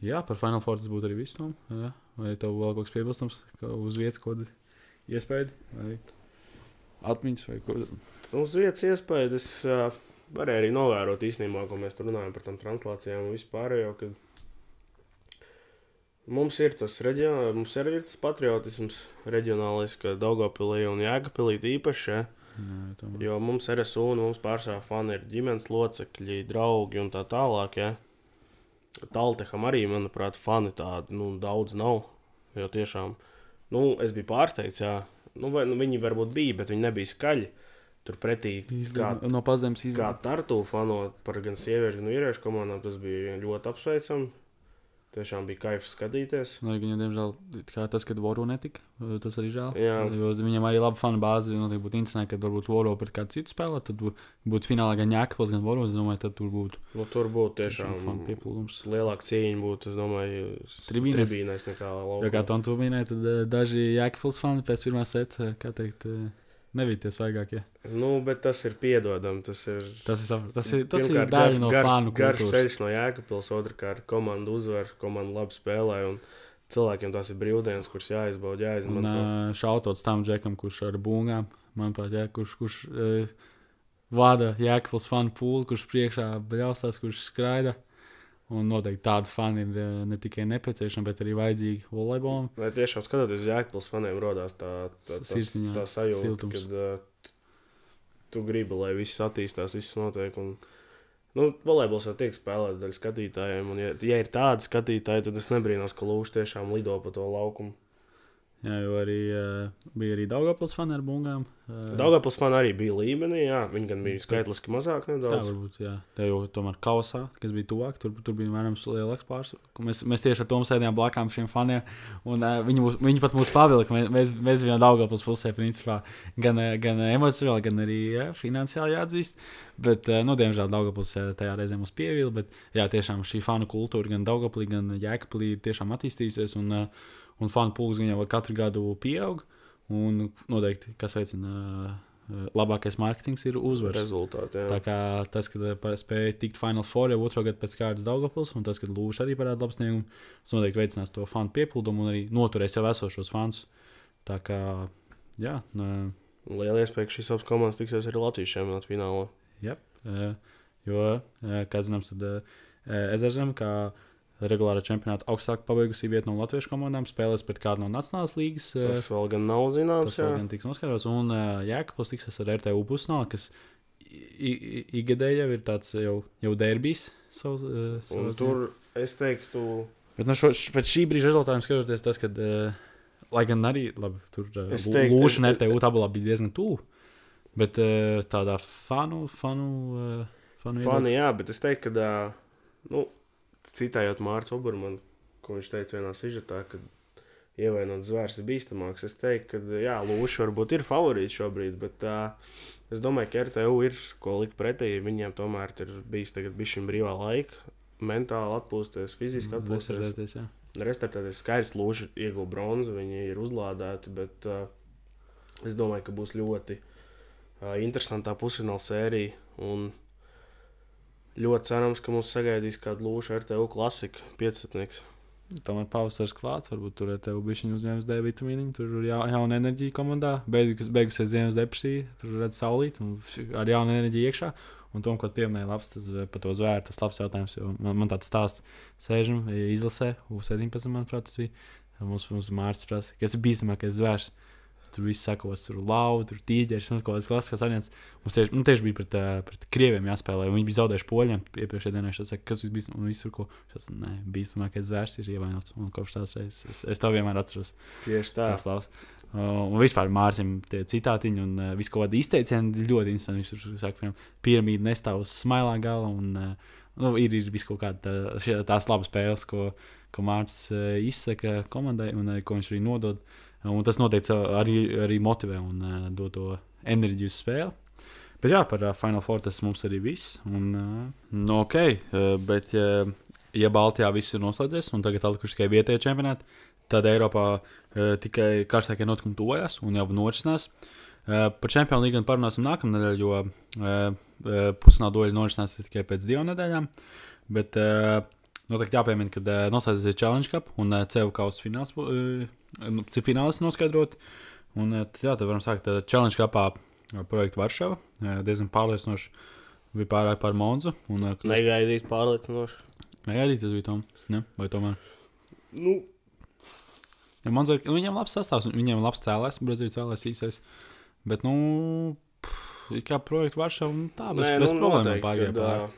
jā, par Final Four tas būtu arī viss, jā. Vai tev vēl kaut kas piebilstams, uz vietas kodu iespēju, vai atmiņas, vai ko? Uz vietas iespēju, es varēju arī novērot īstenībā, ko mēs tur runājam par tām translācijām un vispārējo, kad mums ir tas patriotisms reģionālais, ka Daugavpilī un Jēkabpilī īpaši, jo mums RSU un mums pārsvarā fani ir ģimenes locekļi, draugi un tā tālāk, ja. Talteham arī, manuprāt, fani tādi, daudz nav, jo tiešām, es biju pārsteigts, jā, viņi varbūt bija, bet viņi nebija skaļi. Tur pretī, no pazemes kā Tartu fanot par gan sieviešu, gan vīriešu komandām, tas bija ļoti apsveicami. Tiešām bija kaifs skatīties. Viņam, diemžēl, tas, kad Voru netika, tas arī žēl. Jā. Jo viņam arī laba fanu bāzi, būtu interesanti, kad varbūt Voru pret kādu citu spēlē, tad būtu finālā gan Jēkabpils, gan Voru, es domāju, tad tur būtu. Tur būtu tiešām fanu pieplūdums. Lielāka cieņa būtu, es domāju, tribīnēs nekā laukā. Jo kā tu minēji, tad daži Jēkabpils fani pēc pirmā seta, kā teikt, nebija tie svaigākie. Bet tas ir piedodam, tas ir daļa no fanu kultūras. Garš ceļš no Jēkabpils, otrkārt komanda uzvar, komanda labi spēlē, un cilvēkiem tas ir brīvdienas, kurš jāizbauda, jāizmanto. Un šautots tam džekam, kurš ar bungām, manuprāt, kurš vada Jēkabpils fanu pūli, kurš priekšā bļaustās, kurš skraida. Un noteikti tādi fani ir ne tikai nepieciešami, bet arī vajadzīgi volejbolam. Vai tiešām skatoties uz Jēkabpils faniem rodās tā sajūta, kad tu gribi, lai viss attīstās, viss notiek. Un, volejbols jau tiek spēlēts daļa skatītājiem, un ja ir tādi skatītāji, tad es nebrīnos, ka lūši tiešām lido pa to laukumu. Jā, jo arī bija arī Daugavpils fani ar bungām. Daugavpils fani arī bija līmenī, jā. Viņi gan bija skaitliski mazāk nedaudz. Jā, varbūt, jā. Te jau tomēr Kausā, kas bija tuvāk, tur bija vairams lielāks pārsvars. Mēs tieši ar Tomu sēdījām blakām šiem faniem, un viņi pat mūs pavilka. Mēs bijām Daugavpils pusē, principā, gan emocionāli, gan arī finansiāli jāatzīst. Bet, diemžēl Daugavpils tajā reizē mūs pievīla, bet jā, tiešām šī fanu kultūra gan Daugavpilī, gan Jēkabpilī ir tiešām attīstījusies, un fanu pulks gan jau katru gadu pieaug, un noteikti, kas veicina labākais mārketings ir uzvaras. Rezultāti, jā. Tā kā tas, kad spēja tikt Final Four jau otro gadu pēc kārtas Daugavpils, un tas, kad Lūša arī parāda labu sniegumu, tas noteikti veicinās to fanu piepildumu un arī noturēs jau esošos fanus. Tā kā, jā. Liela iespēja, ka šīs abas komandas tiksies arī Latvijas čempionāta finālā. Jā, jo, kā zināms, tad Ezerzeme, kā regulāra čempionāta augstāk pabeigusī vieta no latviešu komandām, spēlēs pret kādu no Nacionālās līgas. Tas vēl gan nav zināms, tas vēl gan tiks noskaidrots. Un Jēkabpils tiksies ar RTU pusfinālu, kas ikgadēji jau ir tāds jau derbijs. Un tur es teiktu... Bet pēc šī brīža rezultātiem skatoties tas, kad, lai gan arī, labi, tur Lūša un RTU tabulā bija diezgan tuvu, bet tādā fanu jā, bet es teiktu, ka, citējot Mārcu Obermanu, ko viņš teica vienā sižetā, kad ievainot zvērs ir bīstamāks, es teiktu, ka, jā, Lūša varbūt ir favorīts šobrīd, bet es domāju, ka RTU ir ko likt pretī, viņiem tomēr ir bijis tagad bišķiņ brīvā laika, mentāli atpūsties, fiziski atpūsties. Restartēties. Skaidrs, Lūša ieguva bronzu, viņi ir uzlādēti, bet es domāju, ka būs ļoti interesantā pusfināla sērija, un ļoti cerams, ka mums sagaidīs kādu Lūša RTU klasika 5-setnieks. Tomēr pavasars klāts, varbūt tur RTU bišķiņu uzņēmis D vitamīniņu, tur ir jauna enerģija komandā, beigusies ziemas depresija, tur redz saulīt, un ar jaunu enerģiju iekšā, un Tom, ko pieminēja labs, tas par to zvēru, tas labs jautājums, jo man tāds stāsts sēžam, izlasē, U17, manuprāt, tas bija, mums Mārcis prasa, kas ir bīstamākais zvērs. Tur viss sakos, tur lauva, tur tīģeris, un kaut kāds klasiskās variants. Mums tieši bija pret krieviem jāspēlē, un viņi bija zaudējuši poļiem iepriekšējā dienā. Es saku, kas visbīstam, un visur, ko šāds, nē, bīstamākais zvērs ir ievainots, un kopš tās reizes es to vienmēr atceros. Tieši tā. Un vispār Mārcim tie citātiņi, un visu kaut kādi izteicieni ļoti interesanti. Viņš tur saka, piemēram, piramīda nestāv uz smailā gala, un ir visu kaut kāda tās labas spēles, ko Mārcis izsaka komandai, un ko viņš arī nodod. Un tas noteikti arī motivē un dod to enerģiju uz spēli. Bet jā, par Final Four tas mums arī viss. Ok, bet ja Baltijā viss ir noslēdzies un tagad atlikuši tikai vietējie čempionāti, tad Eiropā tikai karstākie notikumi tuvojās un jau norisinās. Par Champions League parunāsim nākamnedēļ, jo pusfināla dueli norisinās tikai pēc 2 nedēļām. Bet noteikti jāpiemina, ka noslēdzies Challenge Cup un CEU kausa finālis noskaidrot. Un jā, tad varam sākt Challenge Cupā projektu Varšava. Diezgan pārliecinoši bija pārāk par Monzu. Negaidīt pārliecinoši. Negaidīt tas bija Tom? Ne? Vai tomēr? Ja Monza, viņiem labs sastāvs, viņiem labs cēlēs, Brazīlijas cēlēs īsais. Bet, it kā projektu Varšava, tā, bez problēmām pārgāja pār.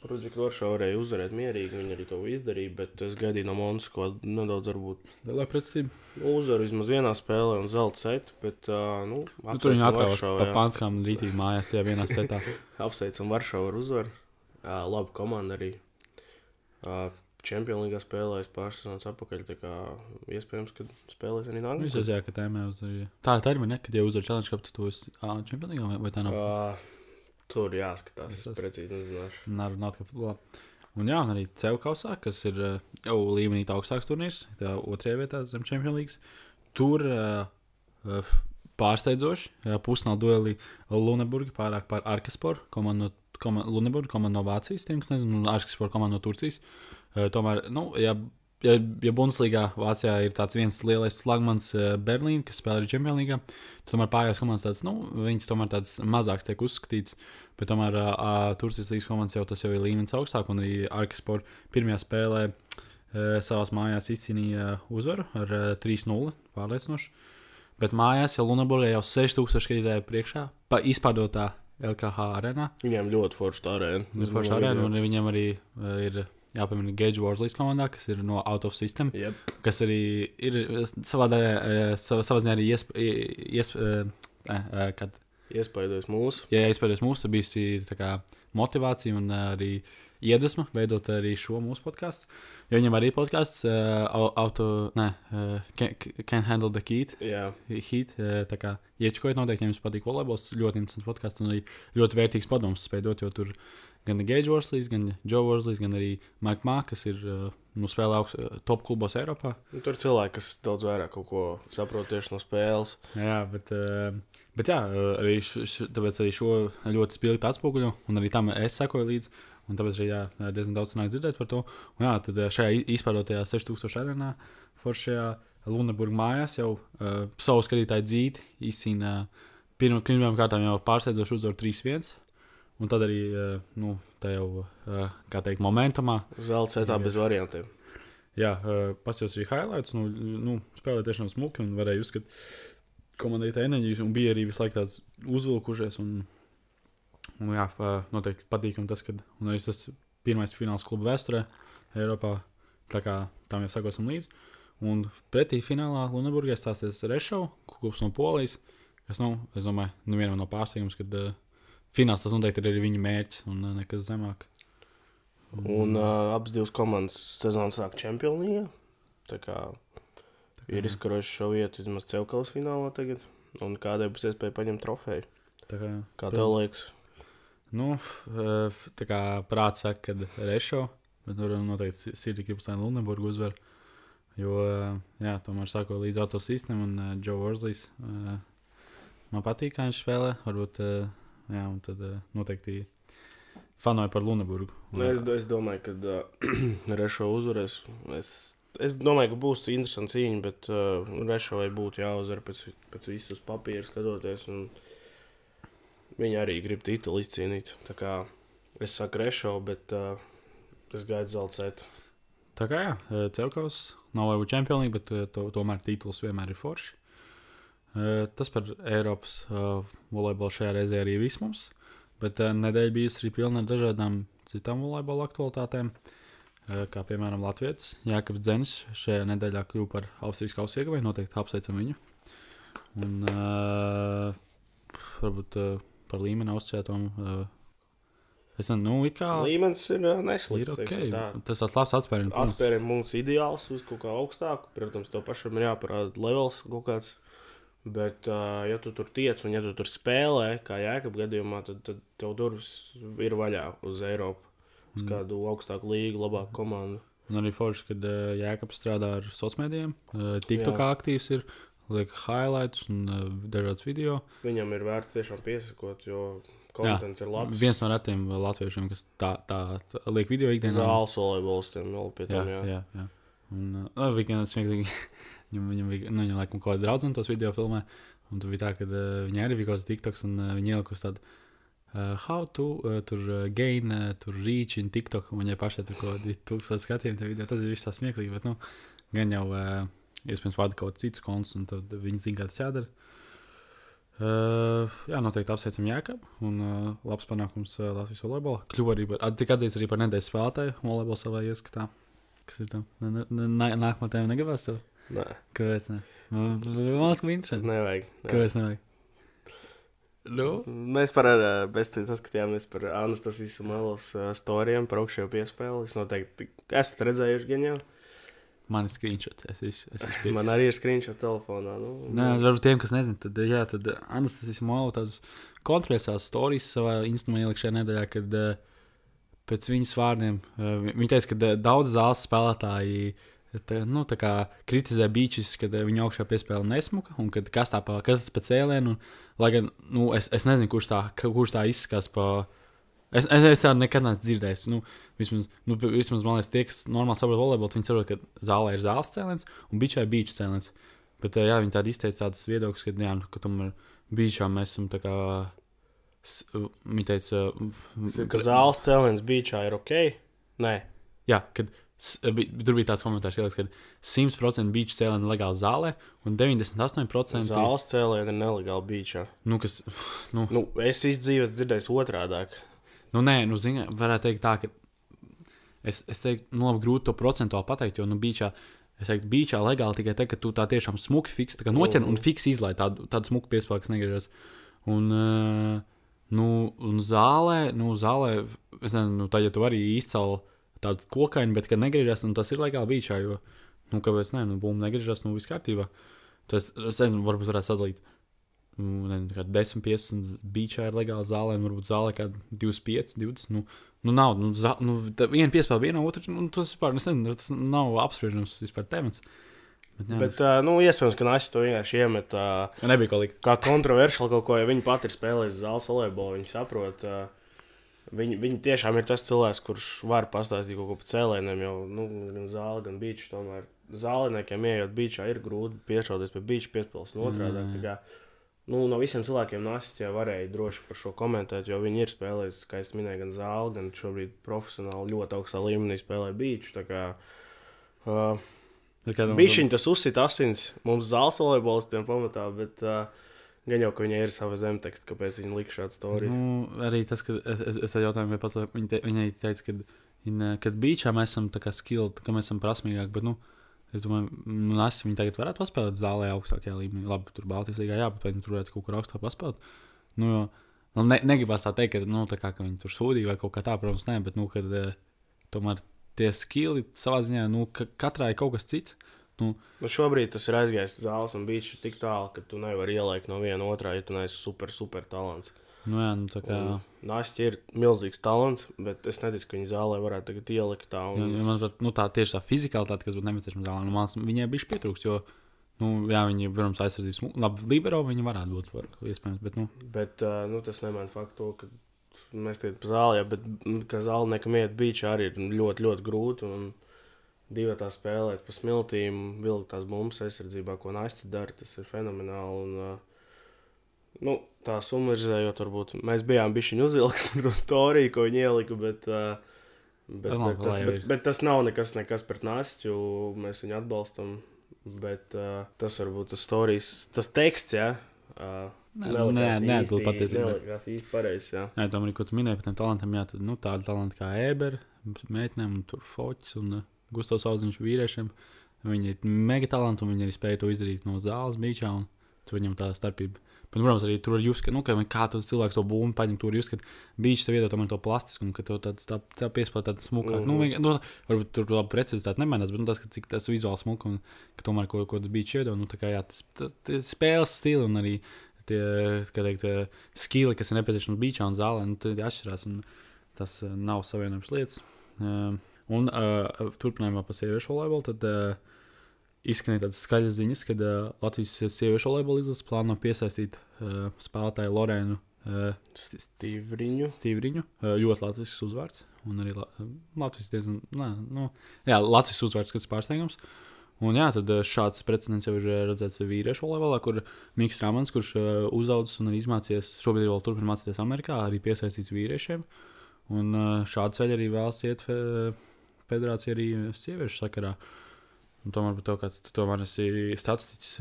Projektu Varšava varēja uzvarēt mierīgi, viņi arī to izdarīja, bet es gaidīju no Monzas, ko nedaudz varbūt lielāka pretestība. Uzvaru vismaz vienā spēlē un zelta setu, bet, tur viņi atrauš pa panskām rītīgi mājās tajā vienā setā. Apsveicam Varšavu ar uzvaru. Laba komanda arī. Champions League spēlējas pāris sezonas atpakaļ, tā kā iespējams, ka spēlēs arī nākamā. Viņš jau, ka tēmē uzvarīja. Tā ir termina, kad jau uzvar Challenge Cup, tad tu esi Champions League vai tā nav? Tur jāskatās, es precīzi nezināšu. Nav kā futbolā. Un jā, arī CEU kausā, kas ir jau līmenī tā augstāks turnīrs, tā otrajā vietā zem Champions League. Tur pārsteidzoši pusfināla dueli Luneburga pārāk par Arkaspor, Luneburga komanda no Vācijas, tiem, kas nezinu, un Arkaspor komanda no Turcijas. Tomēr, ja Bundesligā Vācijā ir tāds viens lielais slagmans Berlīna, kas spēlē arī Champions League, tomēr pārējās komandas tāds, viņas tomēr tāds mazāks tiek uzskatīts, bet tomēr Turcijas līgas komandas tas jau ir līmenis augstāk, un arī Arkaspor pirmajā spēlē savās mājās izcīnīja uzvaru ar 3-0 pārliecinoši, bet mājās jau Luneburgā jau 6000 skatītāju priekšā, izpārdotā LKH arēnā. Viņiem ļoti forša arēna. Un viņiem arī ir jāpiemina Gage Worsley's komandā, kas ir no Out of System, Yep. kas arī ir savā ziņā arī kad Iespaidojas mūsu. ja iespējams mūsu bijusi tā kā motivācija un arī iedvesma veidot arī šo mūsu podkāstu. Jo viņam arī podkāsts Can't Handle the Heat. Tā kā iečkojiet noteikti, ja jums patīk volejbols, ļoti interesants podkāsts un arī ļoti vērtīgs padoms spējdot, jo tur gan Gage Worsley, gan Joe Worsley, gan arī Mike Ma, kas ir spēlē top klubos Eiropā. Tur cilvēki, kas daudz vairāk kaut ko saprot tieši no spēles. Jā, bet jā, arī tāpēc arī šo ļoti spilgti atspoguļo, un arī tam es sekoju līdzi, un tāpēc arī jā, diezgan daudz sanāk dzirdēt par to. Un jā, tad šajā izpārdotajā 6000 arēnā foršajā Luneburga mājās jau savu skatītāju dzīti izcīna pirmām kārtām jau pārsteidzoši uzvaru 3-1, un tad arī, tā jau, kā teikt, momentumā. Zelta setā bez variantiem. Jā, paskatījos arī highlights, spēlē tiešām smuki un varēja uzskatīt komandai tā enerģijas, un bija arī visu laiku tāds uzvilkušies, un jā, noteikti patīkam tas, kad, un arī tas pirmais fināls klubu vēsturē Eiropā, tā kā tam jau sakosim līdzi, un pretī finālā Luneburgā stāsies Rešau, klubs no Polijas, kas es domāju, vienam no pārsteigums, kad fināls tas noteikti ir arī viņa mērķis un nekas zemāk. Un abas divas komandas sezonas sāk Champions League. Tā kā ir izkarojuši šo vietu vismaz Cevkalas finālā tagad. Un kādai būs iespēja paņemt trofeju? Kā tev liekas? Tā kā prāts saka, kad Rešo, bet tur noteikti sirdi gribas tā Luneburgu uzvar. Jo, jā, tomēr sāko līdz Out of System un Joe Worsley's. Man patīk, kā viņš spēlē. Varbūt, jā, un tad noteikti fanoju par Luneburgu. Es domāju, ka Rešo uzvarēs. Es domāju, ka būs interesants cīņa, bet Rešovai būtu jāuzvar pēc visus papīrus skatoties. Un viņi arī grib titulu izcīnīt. Tā kā es saku Rešo, bet es gaidu zelta setu. Tā kā jā, Cevkavs nav varbūt čempionīgi, bet tomēr tituls vienmēr ir forši. Tas par Eiropas volejbolu šajā reizē arī viss mums. Bet nedēļa bijusi arī pilna ar dažādām citām volejbola aktualitātēm. Kā piemēram Latvijas Jākabs Dzenis šajā nedēļā kļuva par Austrijas kausa ieguvēju, noteikti apsveicam viņu. Un varbūt par līmeni Austrijātom. Līmenis ir neslikts. Okay. Tas tāds labs atspērienu punkts. Atspērienu punkts ideāls uz kaut kā augstāku. Protams, to pašam ir jāparāda levels kaut kāds. Bet, ja tu tur tiec un ja tu tur spēlē, kā Jākab gadījumā, tad tev durvis ir vaļā uz Eiropu. Uz kādu augstāku līgu, labāku komandu. Un arī forši, kad Jākabs strādā ar socmedijiem. TikTokā aktīvs ir, liek highlights un dažādas video. Viņam ir vērts tiešām piesakot, jo kontents ir labs. Viens no retiem latviešiem, kas tā liek video ikdienā. Zāles volejbolistiem vēl pie tam, jā. Un weekendam smieklīgi. Viņam laikam kaut kāda draudzene tos video filmē. Un tur bija tā, ka viņi arī bija kaut kāds TikToks un viņi ielikus tādu how to tur gain, tur reach in TikTok. Un viņai pašai tur kaut kādi 1000 skatījumi tie video. Tas ir viss tā smieklīgi, bet gan jau iespējams vada kaut cits konts un tad viņi zina, kā tas jādara. Jā, noteikti apsveicam Jākabu un labs panākums Latvijas volejbolā. Kļuva arī tik atzīts arī par nedēļas spēlētāju volejbola savā ieskatā. Kas ir tam? Nākamā tēma negribās tev? Nē. Kāpēc ne? Man liekas, ka bija interesanti. Nevajag. Kāpēc nevajag? Mēs saskatījāmies par Anastasijas Malos storijiem par augšējo piespēli. Es noteikti esat redzējuši ģeniāli. Man ir screenshot. Man arī ir screenshot telefonā. Nē, varbūt tiem, kas nezin, tad Anastasijas Malo tādas kontroversās storijas savā Instagramā ielikšajā nedēļā, kad pēc viņas vārdiem viņa teica, ka daudz zāles spēlētāji tā kā kritizē beaches, kad viņa augšā piespēle nesmuka, un kad kas tas pa cēlienu, lai gan, es nezinu, kurš tā izskās pa... Es tādu nekad neesmu dzirdējis. Vismaz man liekas, tie, kas normāli saprot volejbolu, viņi saprot, ka zālē ir zāles cēliens, un beachā ir beach cēliens. Bet, jā, viņi tādi izteica tādas viedokļas, ka tomēr beachā mēs esam tā kā... Viņa teica... Ka zāles cēliens beachā ir ok? Nē. Jā, kad... Tur bija tāds komentārs, ka 100% beach cēlieni ir legāli zālē, un 98% zāles cēlieni ir nelegāli beachā. Es visu dzīves dzirdēju otrādāk. Nē, zini, varētu teikt tā, ka es teiktu, nu labi, grūti to procentuāli pateikt, jo, nu, es teiktu, beachā legāli tikai te, ka tu tā tiešām smuki fiks, tā kā noķer un fiks izlai tādu smuku piespēli, kas negriežas. Un zālē, es nezinu, tā, ja tu arī izcēl tādu kokaini, bet, kad negriežas, un tas ir legāli beachā, jo, kāpēc ne, bumba negriežas, viss kārtībā. Es nezinu, varbūt varētu sadalīt, 10-15 beachā ir legāli zālē, un varbūt zālē kā 25, 20, nav, viena piespēle vienā, otra, tas vispār, nezinu, tas nav apspriežams vispār temats. Bet iespējams, ka Nasi to vienkārši iemet nebija ko likt. Kā kontroversiāli kaut ko, ja viņi pat ir spēlējis zāles volejbolu, viņi saprot, viņi tiešām ir tas cilvēks, kurš var pastāstīt kaut ko pa cēlēniem, jo, gan zāle, gan beach, tomēr zāliniekiem ieejot beachā ir grūti piešauties pie beach piespēles un otrādāk, tā kā, no visiem cilvēkiem Nasi varēja droši par šo komentēt, jo viņi ir spēlējis, kā es minēju, gan zāli, gan šobrīd profesionāli ļoti augstā līmenī spēlē beach, tā kā, bišķiņ tas uzsit asins mums zāles volejbolistiem pamatā, bet gan jau, ka viņai ir sava zemteksta, kāpēc viņi lika šādu storiju. Arī tas, ka es jautāju, vai pats, viņai teica, kad beachā mēs esam tā kā skilled, ka mēs esam prasmīgāki, bet, es domāju, Nasi viņi tagad varētu paspēlēt zālē augstākajā līmenī. Labi, tur Baltijas līgā jā, bet vai viņi tur varētu kaut kur augstāk paspēlēt? Negribās tā teikt, ka, tā kā, ka viņi tur sūdīgi vai kaut kā tā, protams, ne, bet, kad tomēr tie skilli savā ziņā, katrā ir kaut kas cits. Šobrīd tas ir aizgājis zāles un beach ir tik tālu, ka tu nevari ielaikt no viena otrā, ja tu neesi super talants. Tā kā... Nasti ir milzīgs talants, bet es neticu, ka viņi zālē varētu tagad ielikt tā. Manuprāt, tā tieši tā fizikalitāte, kas būtu nepieciešama zālē, viņai bišķi pietrūkst, jo, viņi, protams, aizsardzības, labi, libero viņi varētu būt, iespējams, bet, Bet, tas nemaina faktu, ka mēs tiek pa zāli, bet, ka zāliniekam iet beachā arī ir ļoti, ļoti grūti, un divatā spēlēt pa smiltīm, vilkt tās bumbas aizsardzībā, ko Nasti dara, tas ir fenomenāli, un, tā summarizējot, varbūt, mēs bijām bišķiņ uzvilks par to storiju, ko viņi ielika, bet tas nav nekas pret Nasti, jo mēs viņu atbalstam, bet tas varbūt tas storijas, tas teksts, jā, neatbild patiesībā. Nelikās īsti pareizs, jā. Jā, domāju, ko tu minēji par tiem talantiem, jā, tad, tādi talanti kā Eber, meitnēm, un tur Foķis un Gustavs Auziņš vīriešiem, viņi ir mega talanti, un viņi arī spēja to izdarīt no zāles beachā, un tur viņam tā starpība. Bet, protams, arī tur var just, ka kā tas cilvēks to bumbu paņem, tur just, ka beach tev iedod tomēr to plastisku, un ka tev tā piespēlē tāda smukāk. Varbūt tur labi precizitāte nemainās, bet tas, ka cik tas vizuāli smuka, un ka tomēr ko tas beach iedod, tā kā jā, tas spēles stili un arī tie, kā teikt, skili, kas ir nepieciešams beachā un zālē, tad atšķirās, un tas nav savienojums lietas. Un turpinājumā pa sieviešu volejbolu, tad izskanēja tādas skaļas ziņas, kad Latvijas sieviešu volejbola izlases plāno piesaistīt spēlētāju Lorēnu Stīvriņu. Ļoti latvisks uzvārds, un arī Latvijas diezgan, Latvijas uzvārds, kas ir pārsteigums. Un jā, tad šāds precedents jau ir redzēts vīriešu volejbolā, kur Miks Ramans, kurš uzaudzis un arī izmācījies, šobrīd vēl turpina mācīties Amerikā, arī piesaistīts vīriešiem. Un šādu ceļu arī vēlas iet federācija arī sieviešu sakarā. Un tomēr par to, kāds tu tomēr esi statistiķis,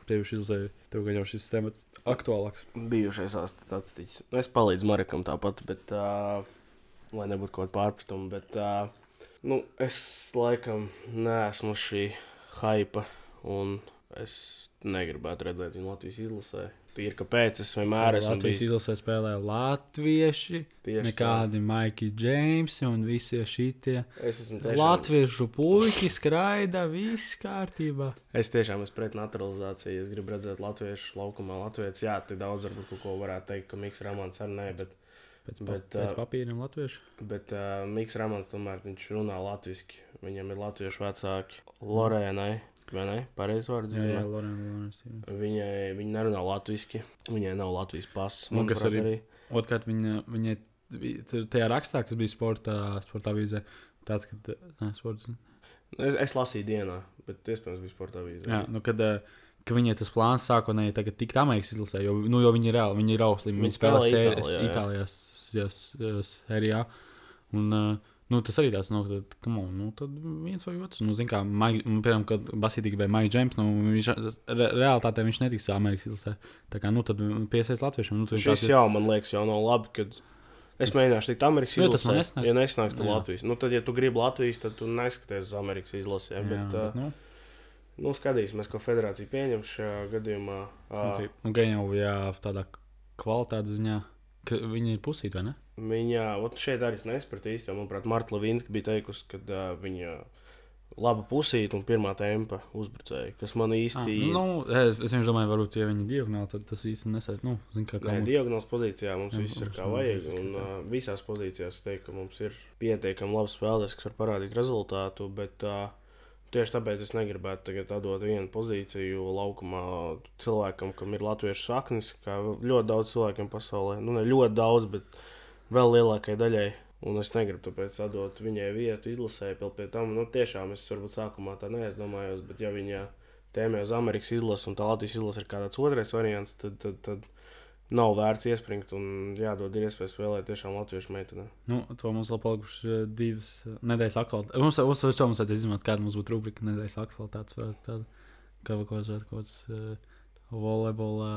sieviešu izlasē, tev gan jau šis temats aktuālāks. Bijušais statistiķis. Es palīdzu Marekam tāpat, bet, lai nebūtu kaut pārpratumu, bet, es laikam neesmu šī haipa, un es negribētu redzēt viņu Latvijas izlasē. Ir, kāpēc es vienmēr esmu Latvijas izlasē spēlē latvieši, nekādi Maiki Džeimsi un visi šitie. Latviešu puiki skraida, viss kārtībā. Es tiešām esmu pret naturalizāciju. Es gribu redzēt latviešu laukumā latvietis. Jā, tik daudz varbūt kaut ko varētu teikt, ka Miks Ramans arī nē, bet... Pēc papīriem latviešu? Bet Miks Ramans tomēr viņš runā latviski. Viņam ir latviešu vecāki Lorēnai. Vai ne? Pareizi vārds. Jā, Lorēnas. Viņa nerunā latviski. Viņai nav Latvijas pass. Un kas arī. Otkārt, viņai tajā rakstā, kas bija sportā avīzē, tāds, ka... sports. Es lasīju dienā, bet iespējams bija sportā avīzē. Jā, ka viņai tas plāns sākotnēji tagad tikt Amerikas izlasē, jo viņi ir reāli, viņi ir auslīgi. Viņi spēlē Itālijās sērijā. Un... tas arī tāds, tad viens vai otrs. Zin kā, piemēram, kad basītī gribēja Mike James, realitātē viņš netiks Amerikas izlasē. Tā kā, tad piesaist latviešiem. Šis jau, man liekas, jau nav labi, kad Es mēģināšu tikt Amerikas Jo, tas man izlasē. nesnāks. Ja nesnāks, tad Jā. Latvijas. Nu, tad, ja tu gribi Latvijas, tad tu neskaties uz Amerikas izlasē. Bet, skatīsimies, ko federācija pieņems šajā gadījumā. Gan jau tādā kvalitātes ziņā, ka viņi ir pusīt, vai ne? Viņa, šeit arī es nesapratu īsti, jo, manuprāt, Marta Levinska bija teikusi, ka viņa laba pusīta un pirmā tempa uzbrucēja, kas man īsti... Es vienkārši domāju, varbūt, ja viņi diagonāli, tad tas īsti nesēt, diagonāls pozīcijā mums viss ir kā vajag, un visās pozīcijās es teiktu, ka mums ir pietiekami labs spēlētājs, kas var parādīt rezultātu, bet tieši tāpēc es negribētu tagad atdot vienu pozīciju laukumā cilvēkam, kam ir latviešu saknes, kā ļoti daudz cilvēkiem pasaulē, ne ļoti daudz, bet vēl lielākai daļai. Un es negribu tāpēc atdot viņai vietu, izlasēju vēl pie tam. Tiešām es varbūt sākumā tā neaizdomājos, bet ja viņa tēmē uz Amerikas izlasu un tā Latvijas izlasa ir kāds otrais variants, tad nav vērts iespringt un jādod iespēju spēlēt tiešām latviešu meitenē. To mums vēl palikuši 2 nedēļas aktualitātes. Mums vajadzētu izmantot, kāda mums būtu rubrika nedēļas aktualitātes. Tāda, kā kaut kāds volejbola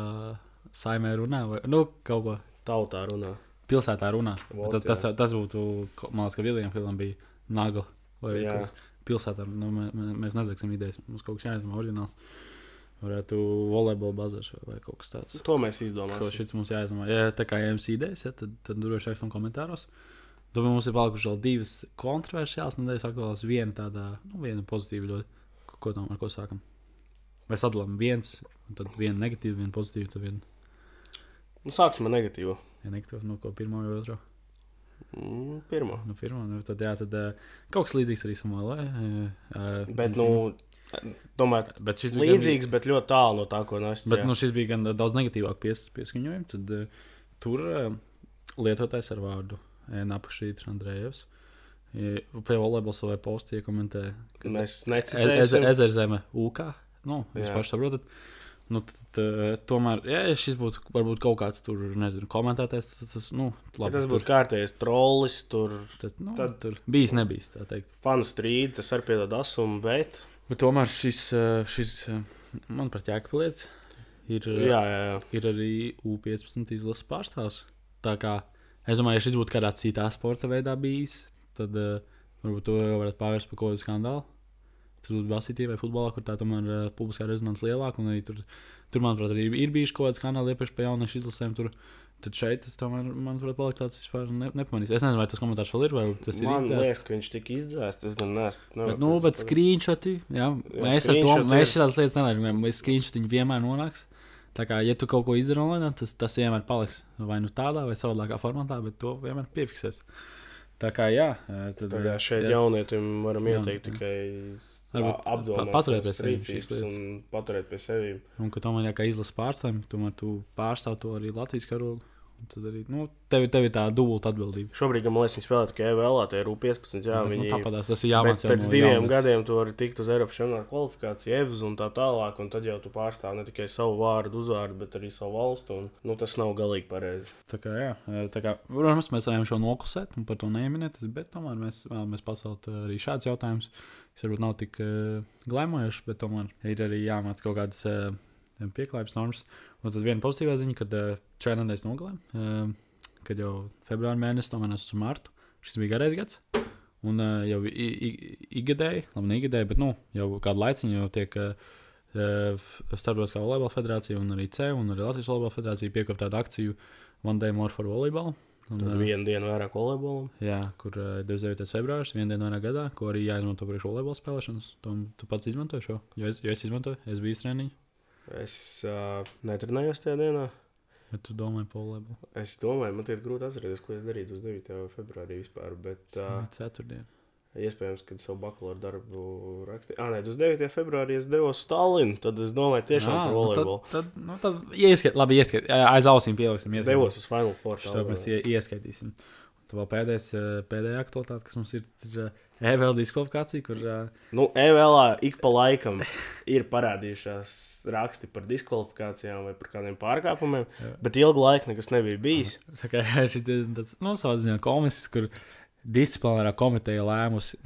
saimē runā vai kaut ko. Tautā runā. Pilsētā runā. Tas būtu, man liekas, ka Viljam Hilam bija nagla. Vai pilsētā, mēs nezaksim idejas, mums kaut kas jāizmā oriģināls. Varētu volejbola bazars vai kaut kas tāds. To mēs izdomāsim. Šis mums jāizmā. Ja tā kā jums idejas, tad droši rakstam komentāros. Domāju, mums ir palikuši vēl 2 kontroversiāls nedēļas aktuālās, viena tādā, viena pozitīva ļoti. Ar ko sākam? Vai sadalām viens, tad viena negatīva, viena pozitīva, tad viena... Sāksim ar negatīvu. Ja negatīvi, ko pirmo vai otro? Pirmo. Tad kaut kas līdzīgs arī Samuelai. Bet, domāju, līdzīgs, bet ļoti tālu no tā, ko Nastja. Bet, šis bija gan daudz negatīvāk pieskaņojumi. Tad tur lietotājs ar vārdu Napašīts Andrejevs. Pie volejbola savai postī komentē. Mēs necitēsim. Ezerzeme UK. Jūs paši saprotat. Tomēr, ja šis būtu varbūt kaut kāds tur, nezinu, komentētājs, tas labi. Tas būtu kārtējais trollis, tur bijis, nebijis, tā teikt. Fanu strīdi, tas arī piedod asumu, bet tomēr šis manuprāt, Jēkabpilietis ir arī U15 izlases pārstāvs. Tā kā, es domāju, ja šis būtu kādā citā sporta veidā bijis, tad varbūt to jau varētu pārvērst par kaut kādu skandālu. Tur būtu basītī vai futbolā, kur tā tomēr publiskā rezonanse lielāka, un arī tur manuprāt, arī ir bijuši kaut kāds skandāli iepriekš pie jauniešu izlasēm. Tad šeit tas tomēr, manuprāt, paliek tāds vispār nepamanīs. Es nezinu, vai tas komentārs vēl ir, vai tas ir izdzēsts. Man liekas, ka viņš tika izdzēsts, es gan neesmu. Bet screenshoti, mēs šitās lietas nelaižam, mēs screenshotiņi vienmēr nonāks. Tā kā, ja tu kaut ko izdara online, tas vienmēr paliks vai tādā vai savādākā formātā, bet to vienmēr piefiksēs. Tā kā, šeit jaunietim varam ieteikt tikai apdomāt rīcības un paturēt pie sevi. Un ka tomēr, kā izlases pārstāvjiem, tomēr tu pārstāv to arī Latvijas karogu. Tad arī, tev ir tā dubulta atbildība. Šobrīd, man liekas, viņi spēlē tikai EVL, tie ir U15, viņi... Tāpēc tas ir jāmāc jau pēc 2 gadiem tu vari tikt uz Eiropas čempionāta kvalifikāciju, EVZ un tā tālāk, un tad jau tu pārstāv ne tikai savu vārdu, uzvārdu, bet arī savu valstu, un tas nav galīgi pareizi. Tā kā, protams, mēs varējām šo noklusēt un par to neieminēt, bet tomēr mēs vēlamies pacelt arī šādus jautājumus, kas varbūt nav tik glaimojoši, bet tomēr ir arī jāmāc kaut kādas pieklājības normas. Un tad viena pozitīvā ziņa, kad šajā nedēļas nogalē, kad jau februāra mēnesis, tomēr mēs esam martu, šis bija garais gads, un jau ikgadēji, labi neikgadēji, bet jau kādu laiciņu jau tiek Starptautiskā volejbola federācija un arī C un arī Latvijas volejbola federācija piekop tādu akciju One Day More for Volleyball. Tad vienu dienu vairāk volejbolam. Jā, kur 29. februārs, vienu dienu vairāk gadā, ko arī jāizmanto priekš volejbola spēlēšanas. Tu pats izmantoji šo? Jo es izmantoju, es biju treniņu. Es netrenējos tajā dienā. Bet tu domāji par volejbolu? Es domāju, man ir grūti atcerēties, ko es darīju uz 9. februārī vispār, bet... Ceturtdien. Iespējams, kad savu bakalaura darbu rakstīju. Uz 9. februārī es devos Stallinu, tad es domāju tiešām par volejbolu. Tad ieskait, aiz ausīm pieliksim. Devos uz Final Four. Šo mēs ieskaitīsim. Tad vēl pēdējā aktualitāte, kas mums ir EVL diskvalifikācija, kur... EVLā ik pa laikam ir parādījušās raksti par diskvalifikācijām vai par kādiem pārkāpumiem, bet ilgu laiku nekas nebija bijis. Tā kā šis tāds, savā ziņā komisks, kur disciplinārā komiteja lēmusi,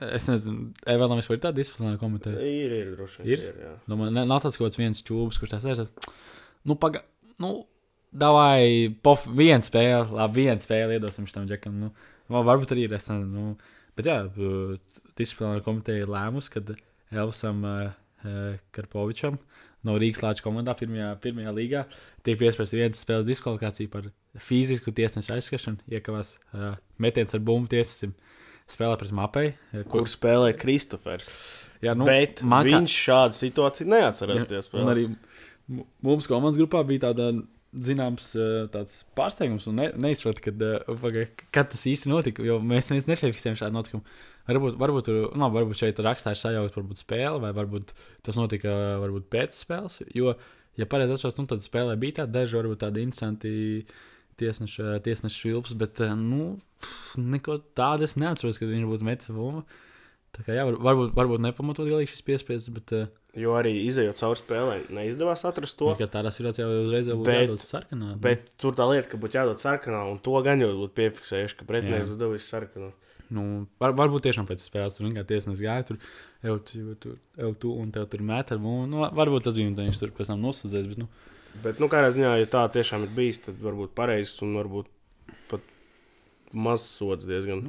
es nezinu, EVLam vispār ir tāda disciplinārā komiteja? Ir droši. Ir? Domāju, nav tāds kaut kāds viens čūbis, kurš tā sēž, davai, viena spēle iedosim šitam džekam. Nu, varbūt arī ir, es nezinu. Bet jā, disciplināra komiteja ir lēmus, kad Elvisam Karpovičam no Rīgas Lāča komandā pirmajā līgā tiek piespriezt vienas spēles diskvalifikācija par fizisku tiesnešu aizskriešanu, iekavās metiens ar bumbu tiesnesim spēlē pret Mapai. Kur spēlē Kristofers. Jā, nu, bet viņš šādu situāciju neatcerās tie spēlē. Un arī mums komandas grupā bija tāda zināms tāds pārsteigums un neizprat, kad tas īsti notika, jo mēs nefiksējam šādu notikumu. Varbūt šeit rakstā ir sajaukt varbūt spēle, vai varbūt tas notika varbūt pēc spēles, jo, ja pareizi atceros, tad spēlē bija tādi daži, varbūt tādi interesanti tiesnešu švilps, bet, neko tādu es neatceros, kad viņš būtu metis bumbu. Tā kā, jā, varbūt nepamatot galīgi šis piespiests, bet... Jo arī izejot cauri spēlē, neizdevās atrast to. Ka tādā situācijā jau uzreiz būtu jādod sarkanā. Bet tur tā lieta, ka būtu jādod sarkanā, un to gan jau būtu piefiksējuši, ka pretinieks būtu devis sarkanā. Varbūt tiešām pēc spēles tur vienkārši tiesnes gāja, tur jau tu un tev tur met ar bumbu. Varbūt tas bija, un viņš tur pēc tam nosūdzēs, bet, Bet, kādā ziņā, ja tā tiešām ir bijis, tad varbūt pareizs un varbūt pat maz sods diezgan.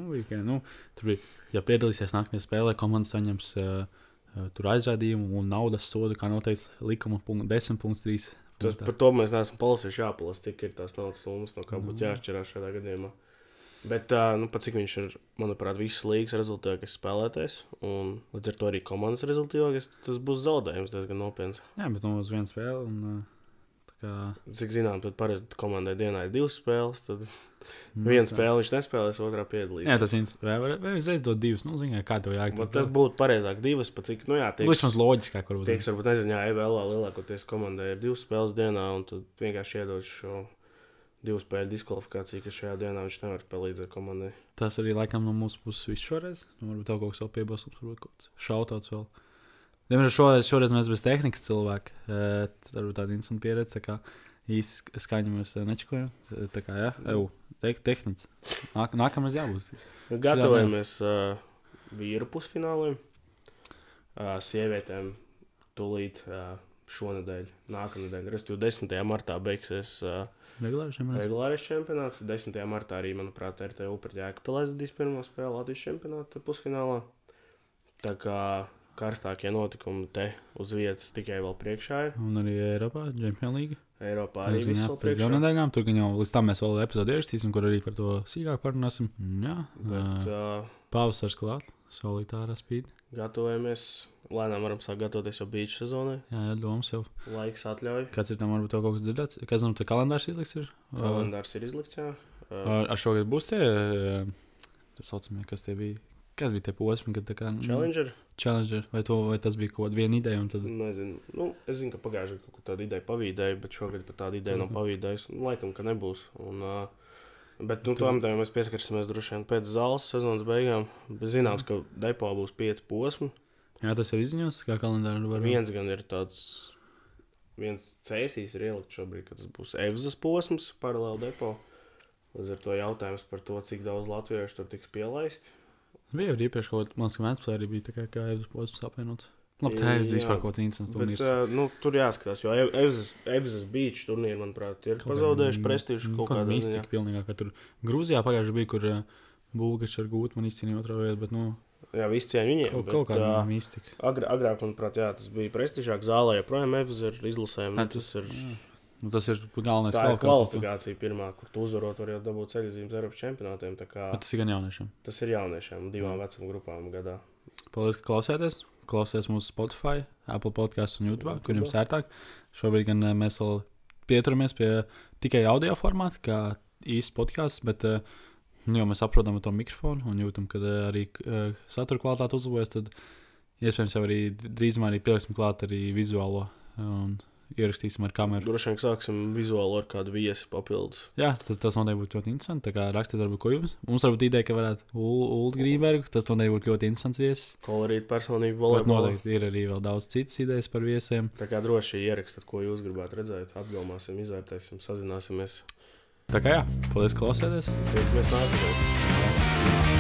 Tur bija, ja piedalīsies nākamajā spēlē, komanda saņems tur aizrādījumu un naudas sodu, kā noteikts likuma 10.3. Par to mēs neesam palasījuši jāpalas, cik ir tās naudas summas, no kā būtu jāšķirās šādā gadījumā. Bet, pat cik viņš ir, manuprāt, visas līgas rezultātākais spēlētājs, un līdz ar to arī komandas rezultātākais, tas būs zaudējums diezgan nopietns. Jā, bet uz vienu spēli, un Cik zinām, tad parasti komandai dienā ir 2 spēles, tad viena spēle viņš nespēlēs, otrā piedalīs. Jā, tas vai uzreiz dod 2, kā tev jāiet. Tas būtu pareizāk 2, pat cik, vismaz loģiskāk varbūt. Tieks, varbūt nezinu, EVL lielākoties komandai ir 2 spēles dienā, un tad vienkārši iedod šo 2 spēļu diskvalifikāciju, ka šajā dienā viņš nevar palīdzēt komandai. Tas arī laikam no mūsu puses viss šoreiz. Varbūt tev kaut kas vēl piebilstams, varbūt kaut kāds šautauts vēl. Diemžēl šoreiz mēs bez tehnikas cilvēki. Varbūt tāda interesanta pieredze, tā kā īsti skaņu mēs nečakojam. Tā kā, jā, tehniķi. Nākamreiz jābūt. Gatavojamies vīru pusfināliem. Sievietēm tūlīt šonedēļ, nākamnedēļ. Respektīvi 10. martā beigsies regulārais čempionāts. 10. martā arī, manuprāt, RTU pret Jēkabpili aizvadīs pirmo spēli Latvijas čempionāta pusfinālā. Tā kā karstākie notikumi te uz vietas tikai vēl priekšā ir. Un arī Eiropā, Champions League. Eiropā arī viss vēl priekšā. Pēc 2 nedēļām, tur gan jau līdz tam mēs vēl epizodi ierakstīsim, kur arī par to sīkāk parunāsim. Jā, pavasars klāt, solitārā spīd. Gatavojamies, lēnām varam sākt gatavoties jau beach sezonai. Jā, domas jau. Laiks atļauj. Kāds ir tam varbūt tev kaut kas dzirdēts? Kāds te kalendārs izliks ir? Kalendārs ir izlikts, jā. Ar šogad būs tie, tas saucamie, kas tie bija? Kas bija tie posmi, kad tā kā... Challenger. Vai tas bija kaut kāda viena ideja? Tad... Nezinu. Es zinu, ka pagājušajā kaut tāda ideja pavīdēja, bet šogad pat tāda ideja nav pavīdējusi. Laikam, ka nebūs. Bet tam mēs pieskarsimies droši vien pēc zāles sezonas beigām. Bet zināms, ka depo būs 5 posmi. Jā, tas jau izziņos, kā kalendāri var... Viens gan ir tāds... Viens cēsīs ir ielikt šobrīd, ka tas būs Evzas posms paralēli depo. Līdz ar to jautājums par to, cik daudz latviešu tur tiks pielaisti. Bija jau iepriekš kaut kāds mans Vēnspilsē arī bija kā Evzas posms apvienots. Labi, tā Evzas vispār kaut kāds interesants turnīrs. Bet, tur jāskatās, jo Evzas beach turnīri, manuprāt, ir pazaudējuši prestīžu kaut kādā mistika ziņā. Pilnīgā, ka tur Grūzijā pagājuši bija, kur Bulgačs ar Gūtmanu izcīnīja otrā vietu, bet, Jā, visi cieņ viņiem. Kaut kāda mistika. Agrāk, manuprāt, jā, tas bija prestižāk zālē, joprojām Evzas ir izlasēm. Tas ir galvenais kvalifikācija pirmā, kur tu uzvarot var jau dabūt ceļzīmes Eiropas čempionātiem. Bet tas ir gan jauniešiem. Tas ir jauniešiem, 2 vecuma grupām gadā. Paldies, ka klausēties. Klausieties mūsu Spotify, Apple Podcasts un YouTube, kur jums ērtāk. Šobrīd gan mēs vēl pieturamies pie tikai audio formāta, kā īsts podcasts, bet jo mēs saprotam to mikrofonu un jūtam, ka arī satura kvalitāte uzlabojas, tad iespējams jau arī drīzumā arī pieliksim klāt arī vizuālo un ierakstīsim ar kameru. Droši vien sāksim vizuāli ar kādu viesi papildus. Jā, tas noteikti būtu ļoti interesanti. Tā kā rakstiet varbūt ko jums. Mums varbūt ideja, ka varētu Uldu Grībergu. Tas noteikti būtu ļoti interesants viesis. Kolorīt personību volejbolā. Noteikti ir arī vēl daudz citas idejas par viesiem. Tā kā droši ierakstat, ko jūs gribētu redzēt. Apdomāsim, izvērtēsim, sazināsimies. Tā kā jā, paldies klausēties. Tiekamies nākamajā.